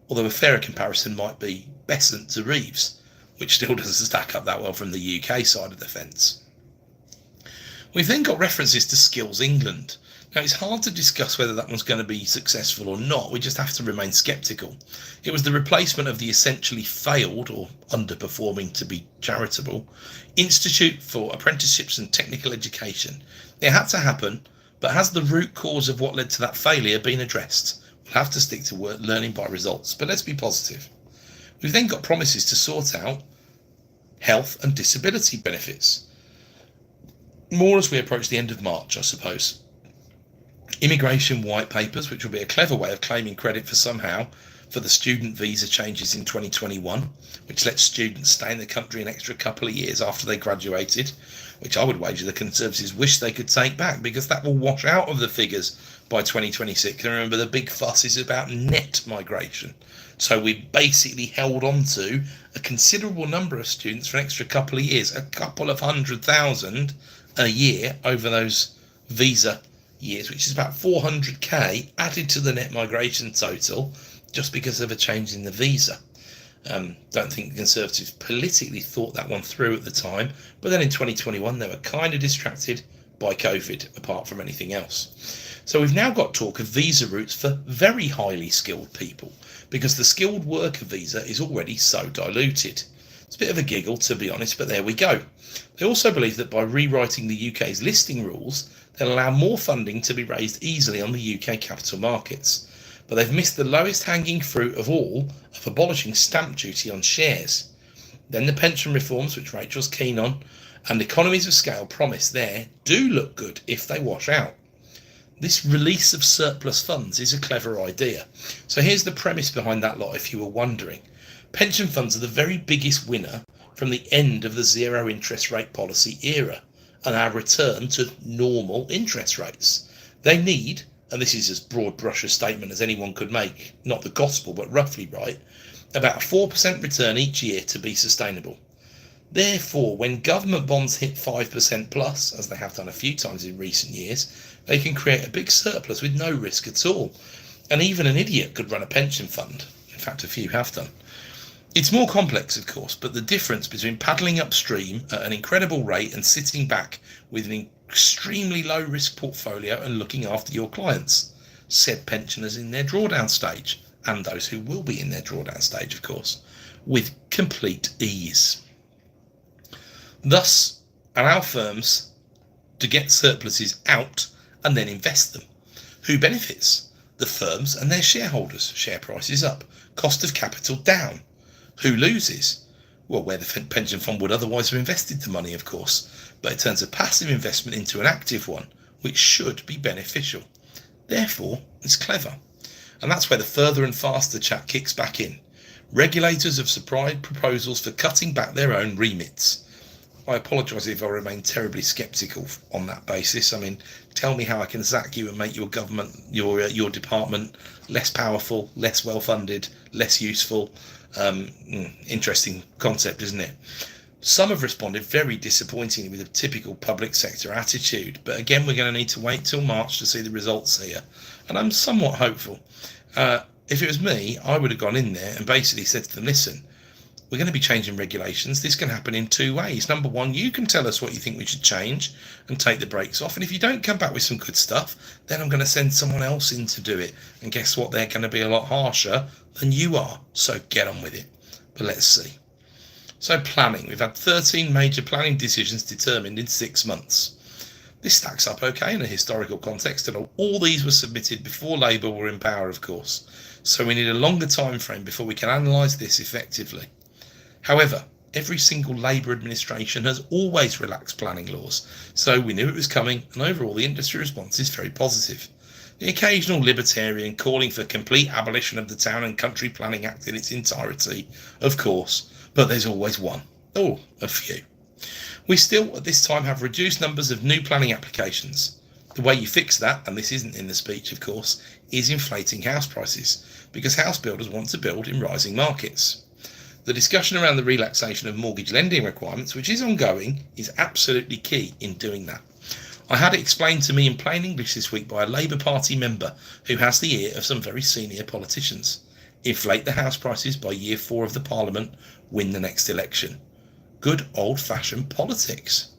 although a fairer comparison might be Bessent to Reeves, which still doesn't stack up that well from the UK side of the fence. We've then got references to Skills England. Now, it's hard to discuss whether that one's going to be successful or not. We just have to remain sceptical. It was the replacement of the essentially failed, or underperforming to be charitable, Institute for Apprenticeships and Technical Education. It had to happen, but has the root cause of what led to that failure been addressed? We'll have to stick to learning by results, but let's be positive. We've then got promises to sort out health and disability benefits. More as we approach the end of March, I suppose. Immigration white papers, which will be a clever way of claiming credit for the student visa changes in 2021, which lets students stay in the country an extra couple of years after they graduated, which I would wager the Conservatives wish they could take back, because that will wash out of the figures by 2026. And remember, the big fuss is about net migration. So we basically held on to a considerable number of students for an extra couple of years, a couple of 100,000 a year over those visa years, which is about 400k added to the net migration total just because of a change in the visa. Don't think the Conservatives politically thought that one through at the time, but then in 2021 they were kind of distracted by COVID apart from anything else. So we've now got talk of visa routes for very highly skilled people, because the skilled worker visa is already so diluted. It's a bit of a giggle, to be honest, but there we go. They also believe that by rewriting the UK's listing rules, they'll allow more funding to be raised easily on the UK capital markets. But they've missed the lowest hanging fruit of all, of abolishing stamp duty on shares. Then the pension reforms, which Rachel's keen on, and economies of scale promised there, do look good if they wash out. This release of surplus funds is a clever idea. So here's the premise behind that lot, if you were wondering. Pension funds are the very biggest winner from the end of the zero interest rate policy era and our return to normal interest rates. They need, and this is as broad brush a statement as anyone could make, not the gospel but roughly right, about a 4% return each year to be sustainable. Therefore, when government bonds hit 5% plus, as they have done a few times in recent years, they can create a big surplus with no risk at all. And even an idiot could run a pension fund. In fact, a few have done. It's more complex, of course, but the difference between paddling upstream at an incredible rate and sitting back with an extremely low risk portfolio and looking after your clients, said pensioners in their drawdown stage, and those who will be in their drawdown stage, of course, with complete ease. Thus, allow firms to get surpluses out and then invest them. Who benefits? The firms and their shareholders. Share prices up. Cost of capital down. Who loses? Well, where the pension fund would otherwise have invested the money, of course, but it turns a passive investment into an active one, which should be beneficial. Therefore, it's clever. And that's where the further and faster chat kicks back in. Regulators have supplied proposals for cutting back their own remits. I apologise if I remain terribly sceptical on that basis. I mean, tell me how I can sack you and make your government, your department less powerful, less well-funded, less useful. Interesting concept, isn't it? Some have responded very disappointingly with a typical public sector attitude, but again, we're going to need to wait till March to see the results here. And I'm somewhat hopeful. If it was me, I would have gone in there and basically said to them, listen, we're going to be changing regulations. This can happen in two ways. Number one, you can tell us what you think we should change and take the brakes off. And if you don't come back with some good stuff, then I'm going to send someone else in to do it. And guess what? They're going to be a lot harsher than you are. So get on with it. But let's see. So planning. We've had 13 major planning decisions determined in 6 months. This stacks up okay in a historical context, and all these were submitted before Labour were in power, of course. So we need a longer time frame before we can analyse this effectively. However, every single Labour administration has always relaxed planning laws, so we knew it was coming, and overall the industry response is very positive. The occasional libertarian calling for complete abolition of the Town and Country Planning Act in its entirety, of course, but there's always one. Oh, a few. We still, at this time, have reduced numbers of new planning applications. The way you fix that, and this isn't in the speech, of course, is inflating house prices, because house builders want to build in rising markets. The discussion around the relaxation of mortgage lending requirements, which is ongoing, is absolutely key in doing that. I had it explained to me in plain English this week by a Labour Party member who has the ear of some very senior politicians. Inflate the house prices by year 4 of the Parliament, win the next election. Good old-fashioned politics.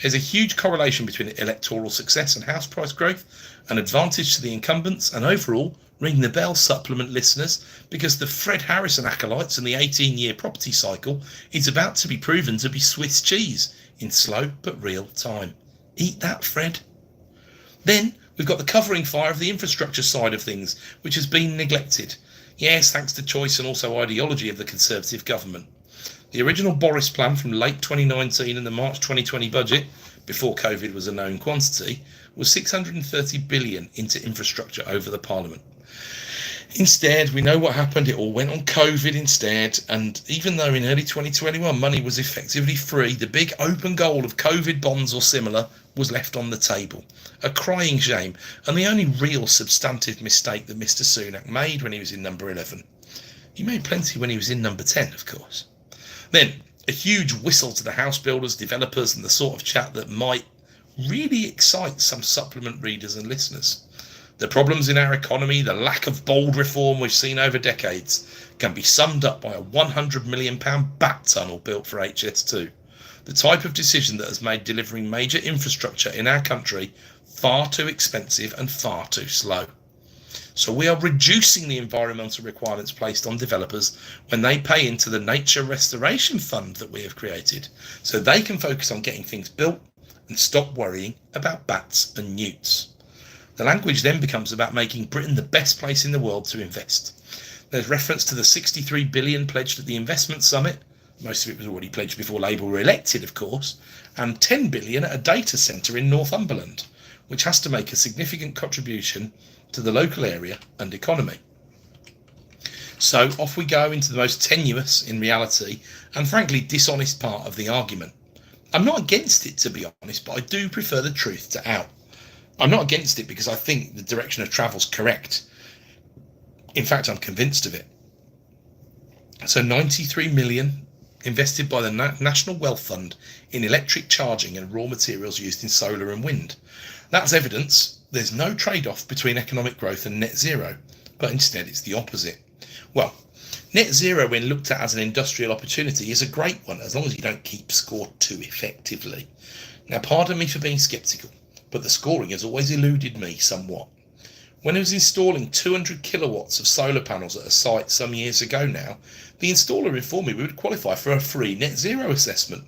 There's a huge correlation between electoral success and house price growth, an advantage to the incumbents, and overall, ring the bell, supplement listeners, because the Fred Harrison acolytes and the 18-year property cycle is about to be proven to be Swiss cheese in slow but real time. Eat that, Fred. Then we've got the covering fire of the infrastructure side of things, which has been neglected. Yes, thanks to choice and also ideology of the Conservative government. The original Boris plan from late 2019 and the March 2020 budget before COVID was a known quantity, was 630 billion into infrastructure over the Parliament. Instead, we know what happened. It all went on COVID instead. And even though in early 2021 money was effectively free, the big open goal of COVID bonds or similar was left on the table. A crying shame, and the only real substantive mistake that Mr. Sunak made when he was in number 11. He made plenty when he was in number 10, of course. Then, a huge whistle to the house builders, developers, and the sort of chat that might really excite some supplement readers and listeners. The problems in our economy, the lack of bold reform we've seen over decades, can be summed up by a £100 million bat tunnel built for HS2. The type of decision that has made delivering major infrastructure in our country far too expensive and far too slow. So we are reducing the environmental requirements placed on developers when they pay into the Nature Restoration Fund that we have created, so they can focus on getting things built and stop worrying about bats and newts. The language then becomes about making Britain the best place in the world to invest. There's reference to the 63 billion pledged at the investment summit. Most of it was already pledged before Labour were elected, of course, and 10 billion at a data centre in Northumberland, which has to make a significant contribution to the local area and economy. So off we go into the most tenuous, in reality, and frankly dishonest part of the argument. I'm not against it, to be honest, but I do prefer the truth to out. I'm not against it because I think the direction of travel's correct. In fact, I'm convinced of it. So 93 million invested by the National Wealth Fund in electric charging and raw materials used in solar and wind. That's evidence there's no trade-off between economic growth and net zero, but instead it's the opposite. Well, net zero, when looked at as an industrial opportunity, is a great one as long as you don't keep score too effectively. Now, pardon me for being sceptical, but the scoring has always eluded me somewhat. When I was installing 200 kilowatts of solar panels at a site some years ago now, the installer informed me we would qualify for a free net zero assessment,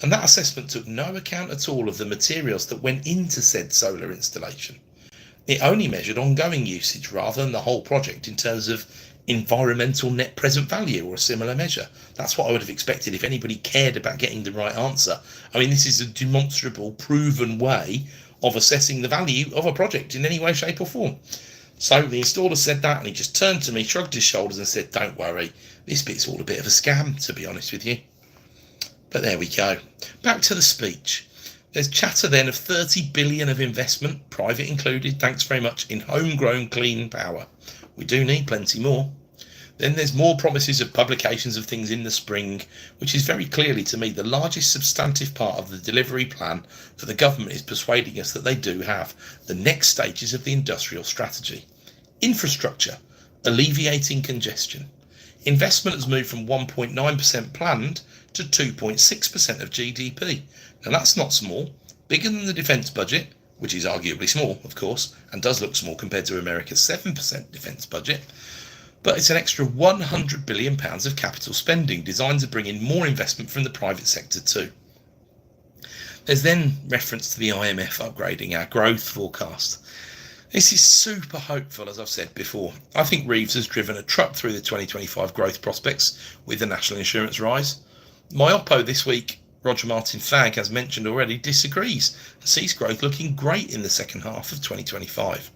and that assessment took no account at all of the materials that went into said solar installation. It only measured ongoing usage rather than the whole project in terms of environmental net present value or a similar measure. That's what I would have expected if anybody cared about getting the right answer. I mean, this is a demonstrable, proven way of assessing the value of a project in any way, shape or form. So the installer said that, and he just turned to me, shrugged his shoulders and said, "Don't worry, this bit's all a bit of a scam, to be honest with you." But there we go. Back to the speech. There's chatter then of 30 billion of investment, private included, thanks very much, in homegrown clean power. We do need plenty more. Then there's more promises of publications of things in the spring, which is very clearly to me the largest substantive part of the delivery plan that the government is persuading us that they do have, the next stages of the industrial strategy. Infrastructure, alleviating congestion. Investment has moved from 1.9% planned to 2.6% of GDP. Now that's not small, bigger than the defence budget, which is arguably small, of course, and does look small compared to America's 7% defence budget. But it's an extra £100 billion of capital spending designed to bring in more investment from the private sector too. There's then reference to the IMF upgrading our growth forecast. This is super hopeful, as I've said before. I think Reeves has driven a truck through the 2025 growth prospects with the national insurance rise. My oppo this week, Roger Martin Fagg, as mentioned already, disagrees and sees growth looking great in the second half of 2025.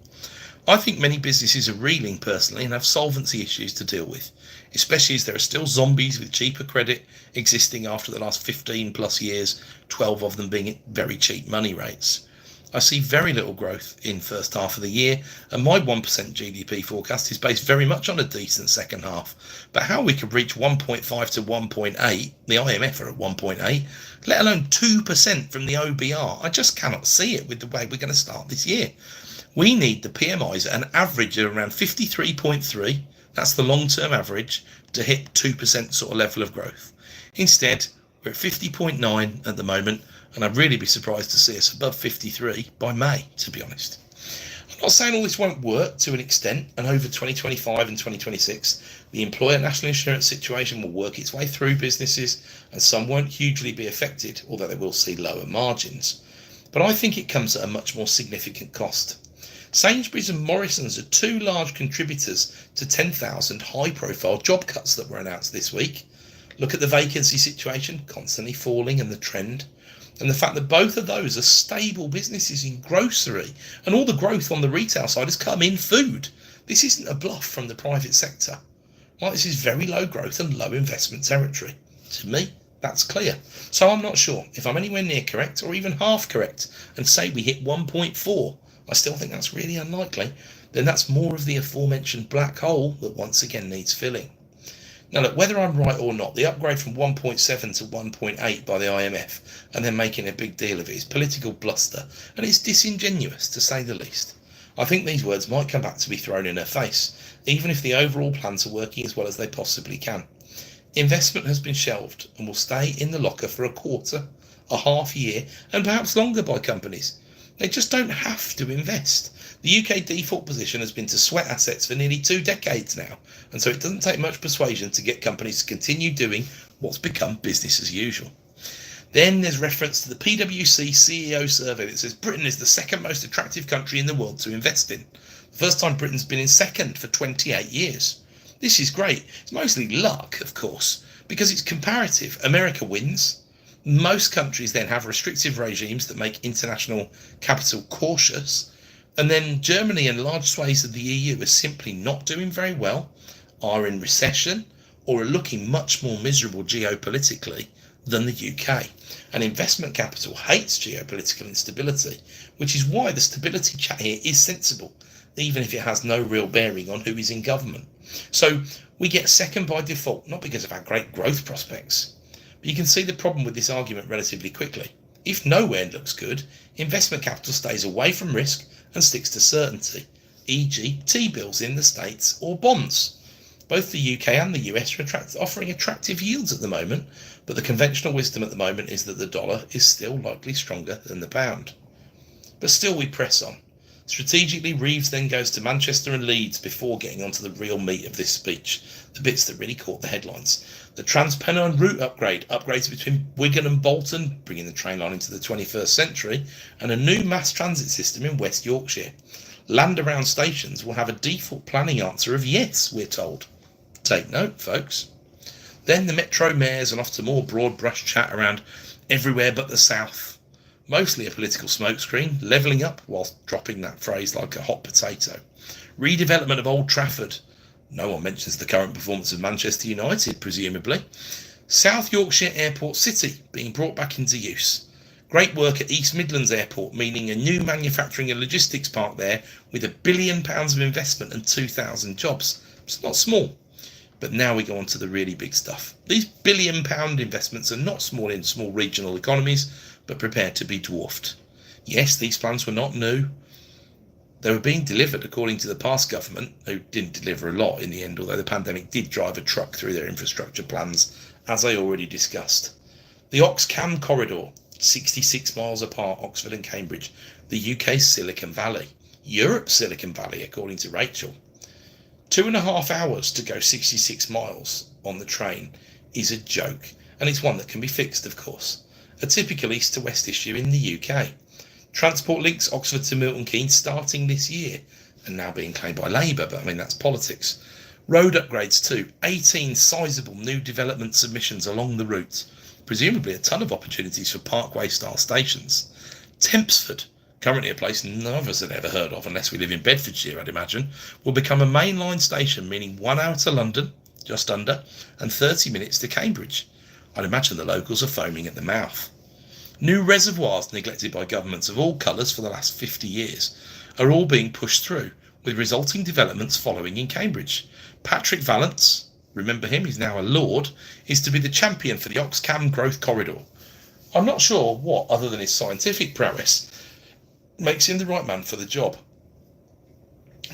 I think many businesses are reeling personally and have solvency issues to deal with, especially as there are still zombies with cheaper credit existing after the last 15 plus years, 12 of them being at very cheap money rates. I see very little growth in first half of the year, and my 1% GDP forecast is based very much on a decent second half. But how we could reach 1.5 to 1.8, the IMF are at 1.8, let alone 2% from the OBR, I just cannot see it with the way we're going to start this year. We need the PMIs at an average of around 53.3, that's the long-term average, to hit 2% sort of level of growth. Instead, we're at 50.9 at the moment, and I'd really be surprised to see us above 53 by May, to be honest. I'm not saying all this won't work to an extent, and over 2025 and 2026, the employer national insurance situation will work its way through businesses, and some won't hugely be affected, although they will see lower margins. But I think it comes at a much more significant cost. Sainsbury's and Morrisons are two large contributors to 10,000 high-profile job cuts that were announced this week. Look at the vacancy situation, constantly falling, and the trend. And the fact that both of those are stable businesses in grocery, and all the growth on the retail side has come in food. This isn't a bluff from the private sector. Right, this is very low growth and low investment territory. To me, that's clear. So I'm not sure if I'm anywhere near correct or even half correct and say we hit 1.4. I still think that's really unlikely. Then that's more of the aforementioned black hole that once again needs filling. Now look, whether I'm right or not, the upgrade from 1.7 to 1.8 by the IMF and then making a big deal of it is political bluster, and it's disingenuous to say the least. I think these words might come back to be thrown in her face, even if the overall plans are working as well as they possibly can. Investment has been shelved and will stay in the locker for a quarter, a half year, and perhaps longer by companies. They just don't have to invest. The UK default position has been to sweat assets for nearly 2 decades now, and so it doesn't take much persuasion to get companies to continue doing what's become business as usual. Then there's reference to the PwC CEO survey that says Britain is the second most attractive country in the world to invest in. The first time Britain's been in second for 28 years. This is great. It's mostly luck, of course, because it's comparative. America wins. Most countries then have restrictive regimes that make international capital cautious. And then Germany and large swathes of the EU are simply not doing very well, are in recession, or are looking much more miserable geopolitically than the UK. And investment capital hates geopolitical instability, which is why the stability chat here is sensible, even if it has no real bearing on who is in government. So we get second by default, not because of our great growth prospects. But you can see the problem with this argument relatively quickly. If nowhere looks good, investment capital stays away from risk and sticks to certainty, e.g. T-bills in the States or bonds. Both the UK and the US are offering attractive yields at the moment, but the conventional wisdom at the moment is that the dollar is still likely stronger than the pound. But still we press on. Strategically, Reeves then goes to Manchester and Leeds before getting onto the real meat of this speech, the bits that really caught the headlines. The Trans-Pennine route upgrades between Wigan and Bolton, bringing the train line into the 21st century, and a new mass transit system in West Yorkshire. Land around stations will have a default planning answer of yes, we're told. Take note, folks. Then the Metro mayors and off to more broad brush chat around everywhere but the south. Mostly a political smokescreen, levelling up whilst dropping that phrase like a hot potato. Redevelopment of Old Trafford. No one mentions the current performance of Manchester United, presumably. South Yorkshire Airport City being brought back into use. Great work at East Midlands Airport, meaning a new manufacturing and logistics park there with £1 billion of investment and 2,000 jobs. It's not small. But now we go on to the really big stuff. These £1 billion investments are not small in small regional economies, but prepared to be dwarfed. Yes, these plans were not new. They were being delivered according to the past government, who didn't deliver a lot in the end, although the pandemic did drive a truck through their infrastructure plans, as I already discussed. The Oxcam corridor, 66 miles apart, Oxford and Cambridge, the UK's Silicon Valley, Europe's Silicon Valley, according to Rachel. 2.5 hours to go 66 miles on the train is a joke, and it's one that can be fixed, of course. A typical east to west issue in the UK. Transport links Oxford to Milton Keynes starting this year, and now being claimed by Labour, but I mean that's politics. Road upgrades too, 18 sizable new development submissions along the route, presumably a ton of opportunities for parkway-style stations. Tempsford, currently a place none of us had ever heard of unless we live in Bedfordshire, I'd imagine, will become a mainline station, meaning 1 hour to London, just under, and 30 minutes to Cambridge. I'd imagine the locals are foaming at the mouth. New reservoirs neglected by governments of all colours for the last 50 years are all being pushed through, with resulting developments following in Cambridge. Patrick Vallance, remember him, he's now a Lord, is to be the champion for the Oxcam Growth Corridor. I'm not sure what, other than his scientific prowess, makes him the right man for the job.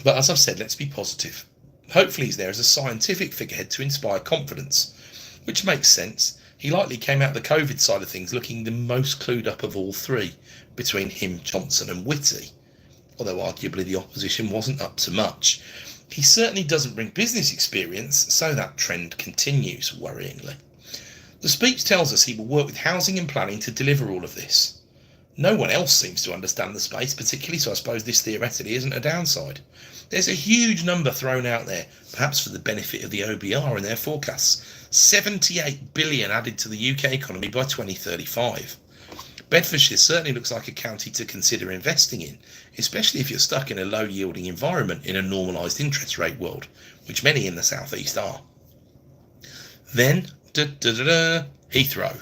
But as I've said, let's be positive. Hopefully he's there as a scientific figurehead to inspire confidence, which makes sense. He likely came out the COVID side of things looking the most clued up of all three, between him, Johnson and Whitty, although arguably the opposition wasn't up to much. He certainly doesn't bring business experience, so that trend continues, worryingly. The speech tells us he will work with housing and planning to deliver all of this. No one else seems to understand the space particularly, so I suppose this theoretically isn't a downside. There's a huge number thrown out there, perhaps for the benefit of the OBR and their forecasts. 78 billion added to the UK economy by 2035. Bedfordshire certainly looks like a county to consider investing in, especially if you're stuck in a low-yielding environment in a normalised interest rate world, which many in the southeast are. Then, Heathrow.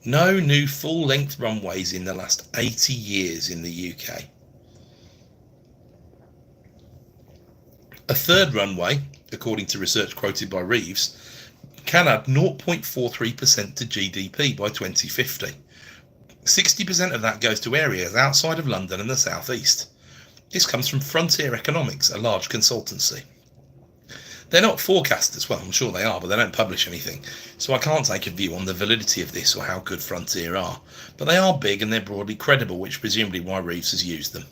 No new full-length runways in the last 80 years in the UK. A third runway, according to research quoted by Reeves, can add 0.43% to GDP by 2050. 60% of that goes to areas outside of London and the southeast. This comes from Frontier Economics, a large consultancy. They're not forecasters, well, I'm sure they are, but they don't publish anything, so I can't take a view on the validity of this or how good Frontier are. But they are big and they're broadly credible, which presumably why Reeves has used them.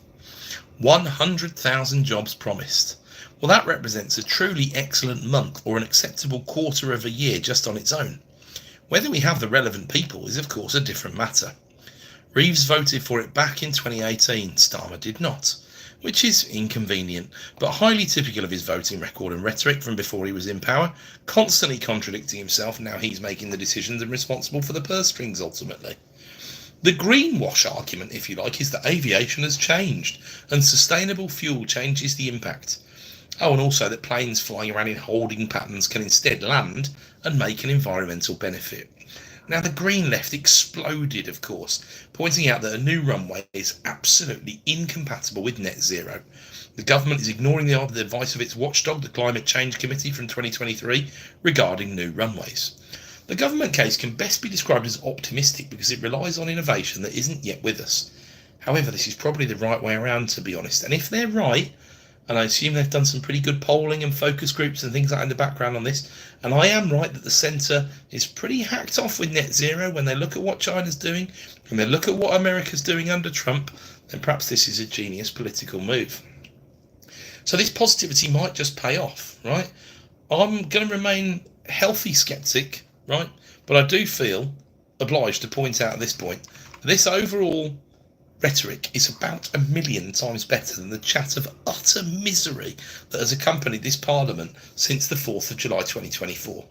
100,000 jobs promised. Well, that represents a truly excellent month or an acceptable quarter of a year just on its own. Whether we have the relevant people is, of course, a different matter. Reeves voted for it back in 2018, Starmer did not, which is inconvenient, but highly typical of his voting record and rhetoric from before he was in power, constantly contradicting himself now he's making the decisions and responsible for the purse strings ultimately. The greenwash argument, if you like, is that aviation has changed and sustainable fuel changes the impact. Oh, and also that planes flying around in holding patterns can instead land and make an environmental benefit. Now, the Green left exploded, of course, pointing out that a new runway is absolutely incompatible with net zero. The government is ignoring the advice of its watchdog, the Climate Change Committee from 2023, regarding new runways. The government case can best be described as optimistic because it relies on innovation that isn't yet with us. However, this is probably the right way around, to be honest, and if they're right, and I assume they've done some pretty good polling and focus groups and things like that in the background on this, and I am right that the centre is pretty hacked off with net zero when they look at what China's doing and they look at what America's doing under Trump, then perhaps this is a genius political move. So this positivity might just pay off, right? I'm going to remain healthy sceptic, right? But I do feel obliged to point out at this point that this overall rhetoric is about 1,000,000 times better than the chat of utter misery that has accompanied this Parliament since the 4th of July 2024.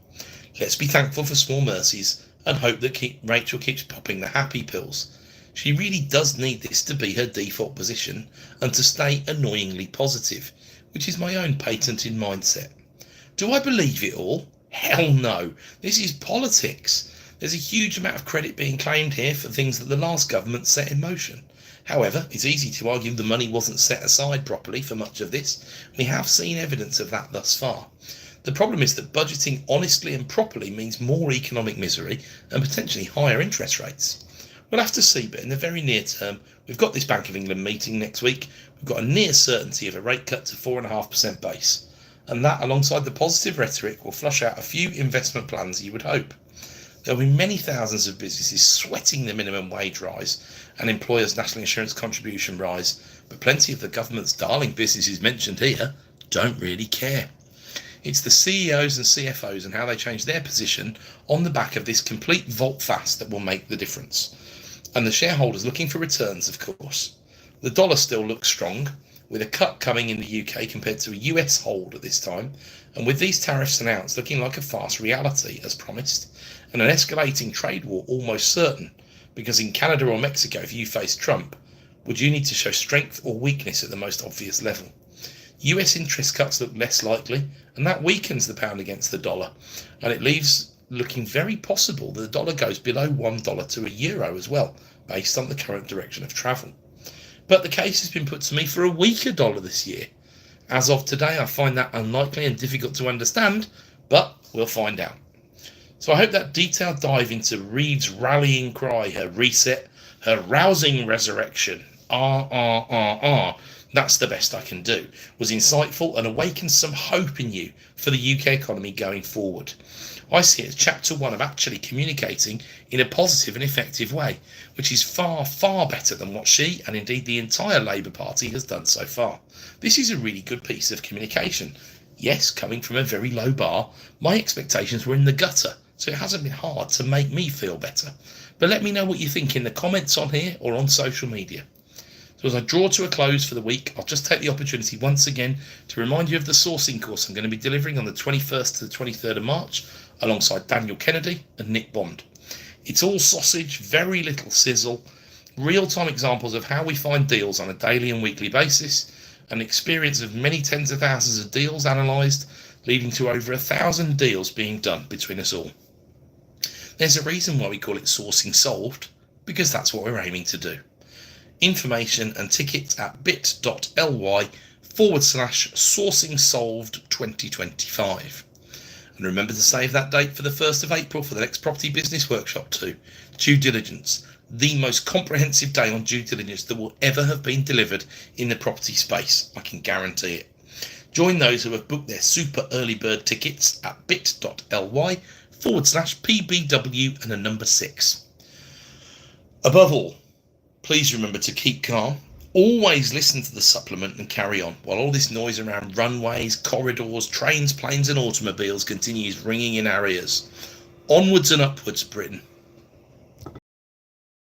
Let's be thankful for small mercies and hope that Rachel keeps popping the happy pills. She really does need this to be her default position and to stay annoyingly positive, which is my own patented mindset. Do I believe it all? Hell no. This is politics. There's a huge amount of credit being claimed here for things that the last government set in motion. However, it's easy to argue the money wasn't set aside properly for much of this. We have seen evidence of that thus far. The problem is that budgeting honestly and properly means more economic misery and potentially higher interest rates. We'll have to see, but in the very near term, we've got this Bank of England meeting next week. We've got a near certainty of a rate cut to 4.5% base. And that, alongside the positive rhetoric, will flush out a few investment plans you would hope. There will be many thousands of businesses sweating the minimum wage rise and employers' national insurance contribution rise, but plenty of the government's darling businesses mentioned here don't really care. It's the CEOs and CFOs and how they change their position on the back of this complete volte-face that will make the difference. And the shareholders looking for returns, of course. The dollar still looks strong, with a cut coming in the UK compared to a US hold at this time, and with these tariffs announced looking like a fast reality as promised, and an escalating trade war almost certain, because in Canada or Mexico, if you face Trump, would you need to show strength or weakness at the most obvious level? US interest cuts look less likely, and that weakens the pound against the dollar, and it leaves looking very possible that the dollar goes below $1 to a euro as well, based on the current direction of travel. But the case has been put to me for a weaker dollar this year. As of today, I find that unlikely and difficult to understand, but we'll find out. So I hope that detailed dive into Reeves' rallying cry, her reset, her rousing resurrection, that's the best I can do, was insightful and awakened some hope in you for the UK economy going forward. I see it as chapter 1 of actually communicating in a positive and effective way, which is far, far better than what she, and indeed the entire Labour Party, has done so far. This is a really good piece of communication. Yes, coming from a very low bar, my expectations were in the gutter, so it hasn't been hard to make me feel better. But let me know what you think in the comments on here or on social media. So as I draw to a close for the week, I'll just take the opportunity once again to remind you of the sourcing course I'm going to be delivering on the 21st to the 23rd of March, alongside Daniel Kennedy and Nick Bond. It's all sausage, very little sizzle. real-time examples of how we find deals on a daily and weekly basis, an experience of many tens of thousands of deals analysed, leading to over 1,000 deals being done between us all. There's a reason why we call it Sourcing Solved, because that's what we're aiming to do. Information and tickets at bit.ly/sourcing solved 2025. And remember to save that date for the 1st of April for the next Property Business Workshop 2, Due Diligence, the most comprehensive day on due diligence that will ever have been delivered in the property space. I can guarantee it. Join those who have booked their super early bird tickets at bit.ly/PBW and a number 6. Above all, please remember to keep calm. Always listen to the supplement and carry on while all this noise around runways, corridors, trains, planes and automobiles continues ringing in our ears. Onwards and upwards, Britain.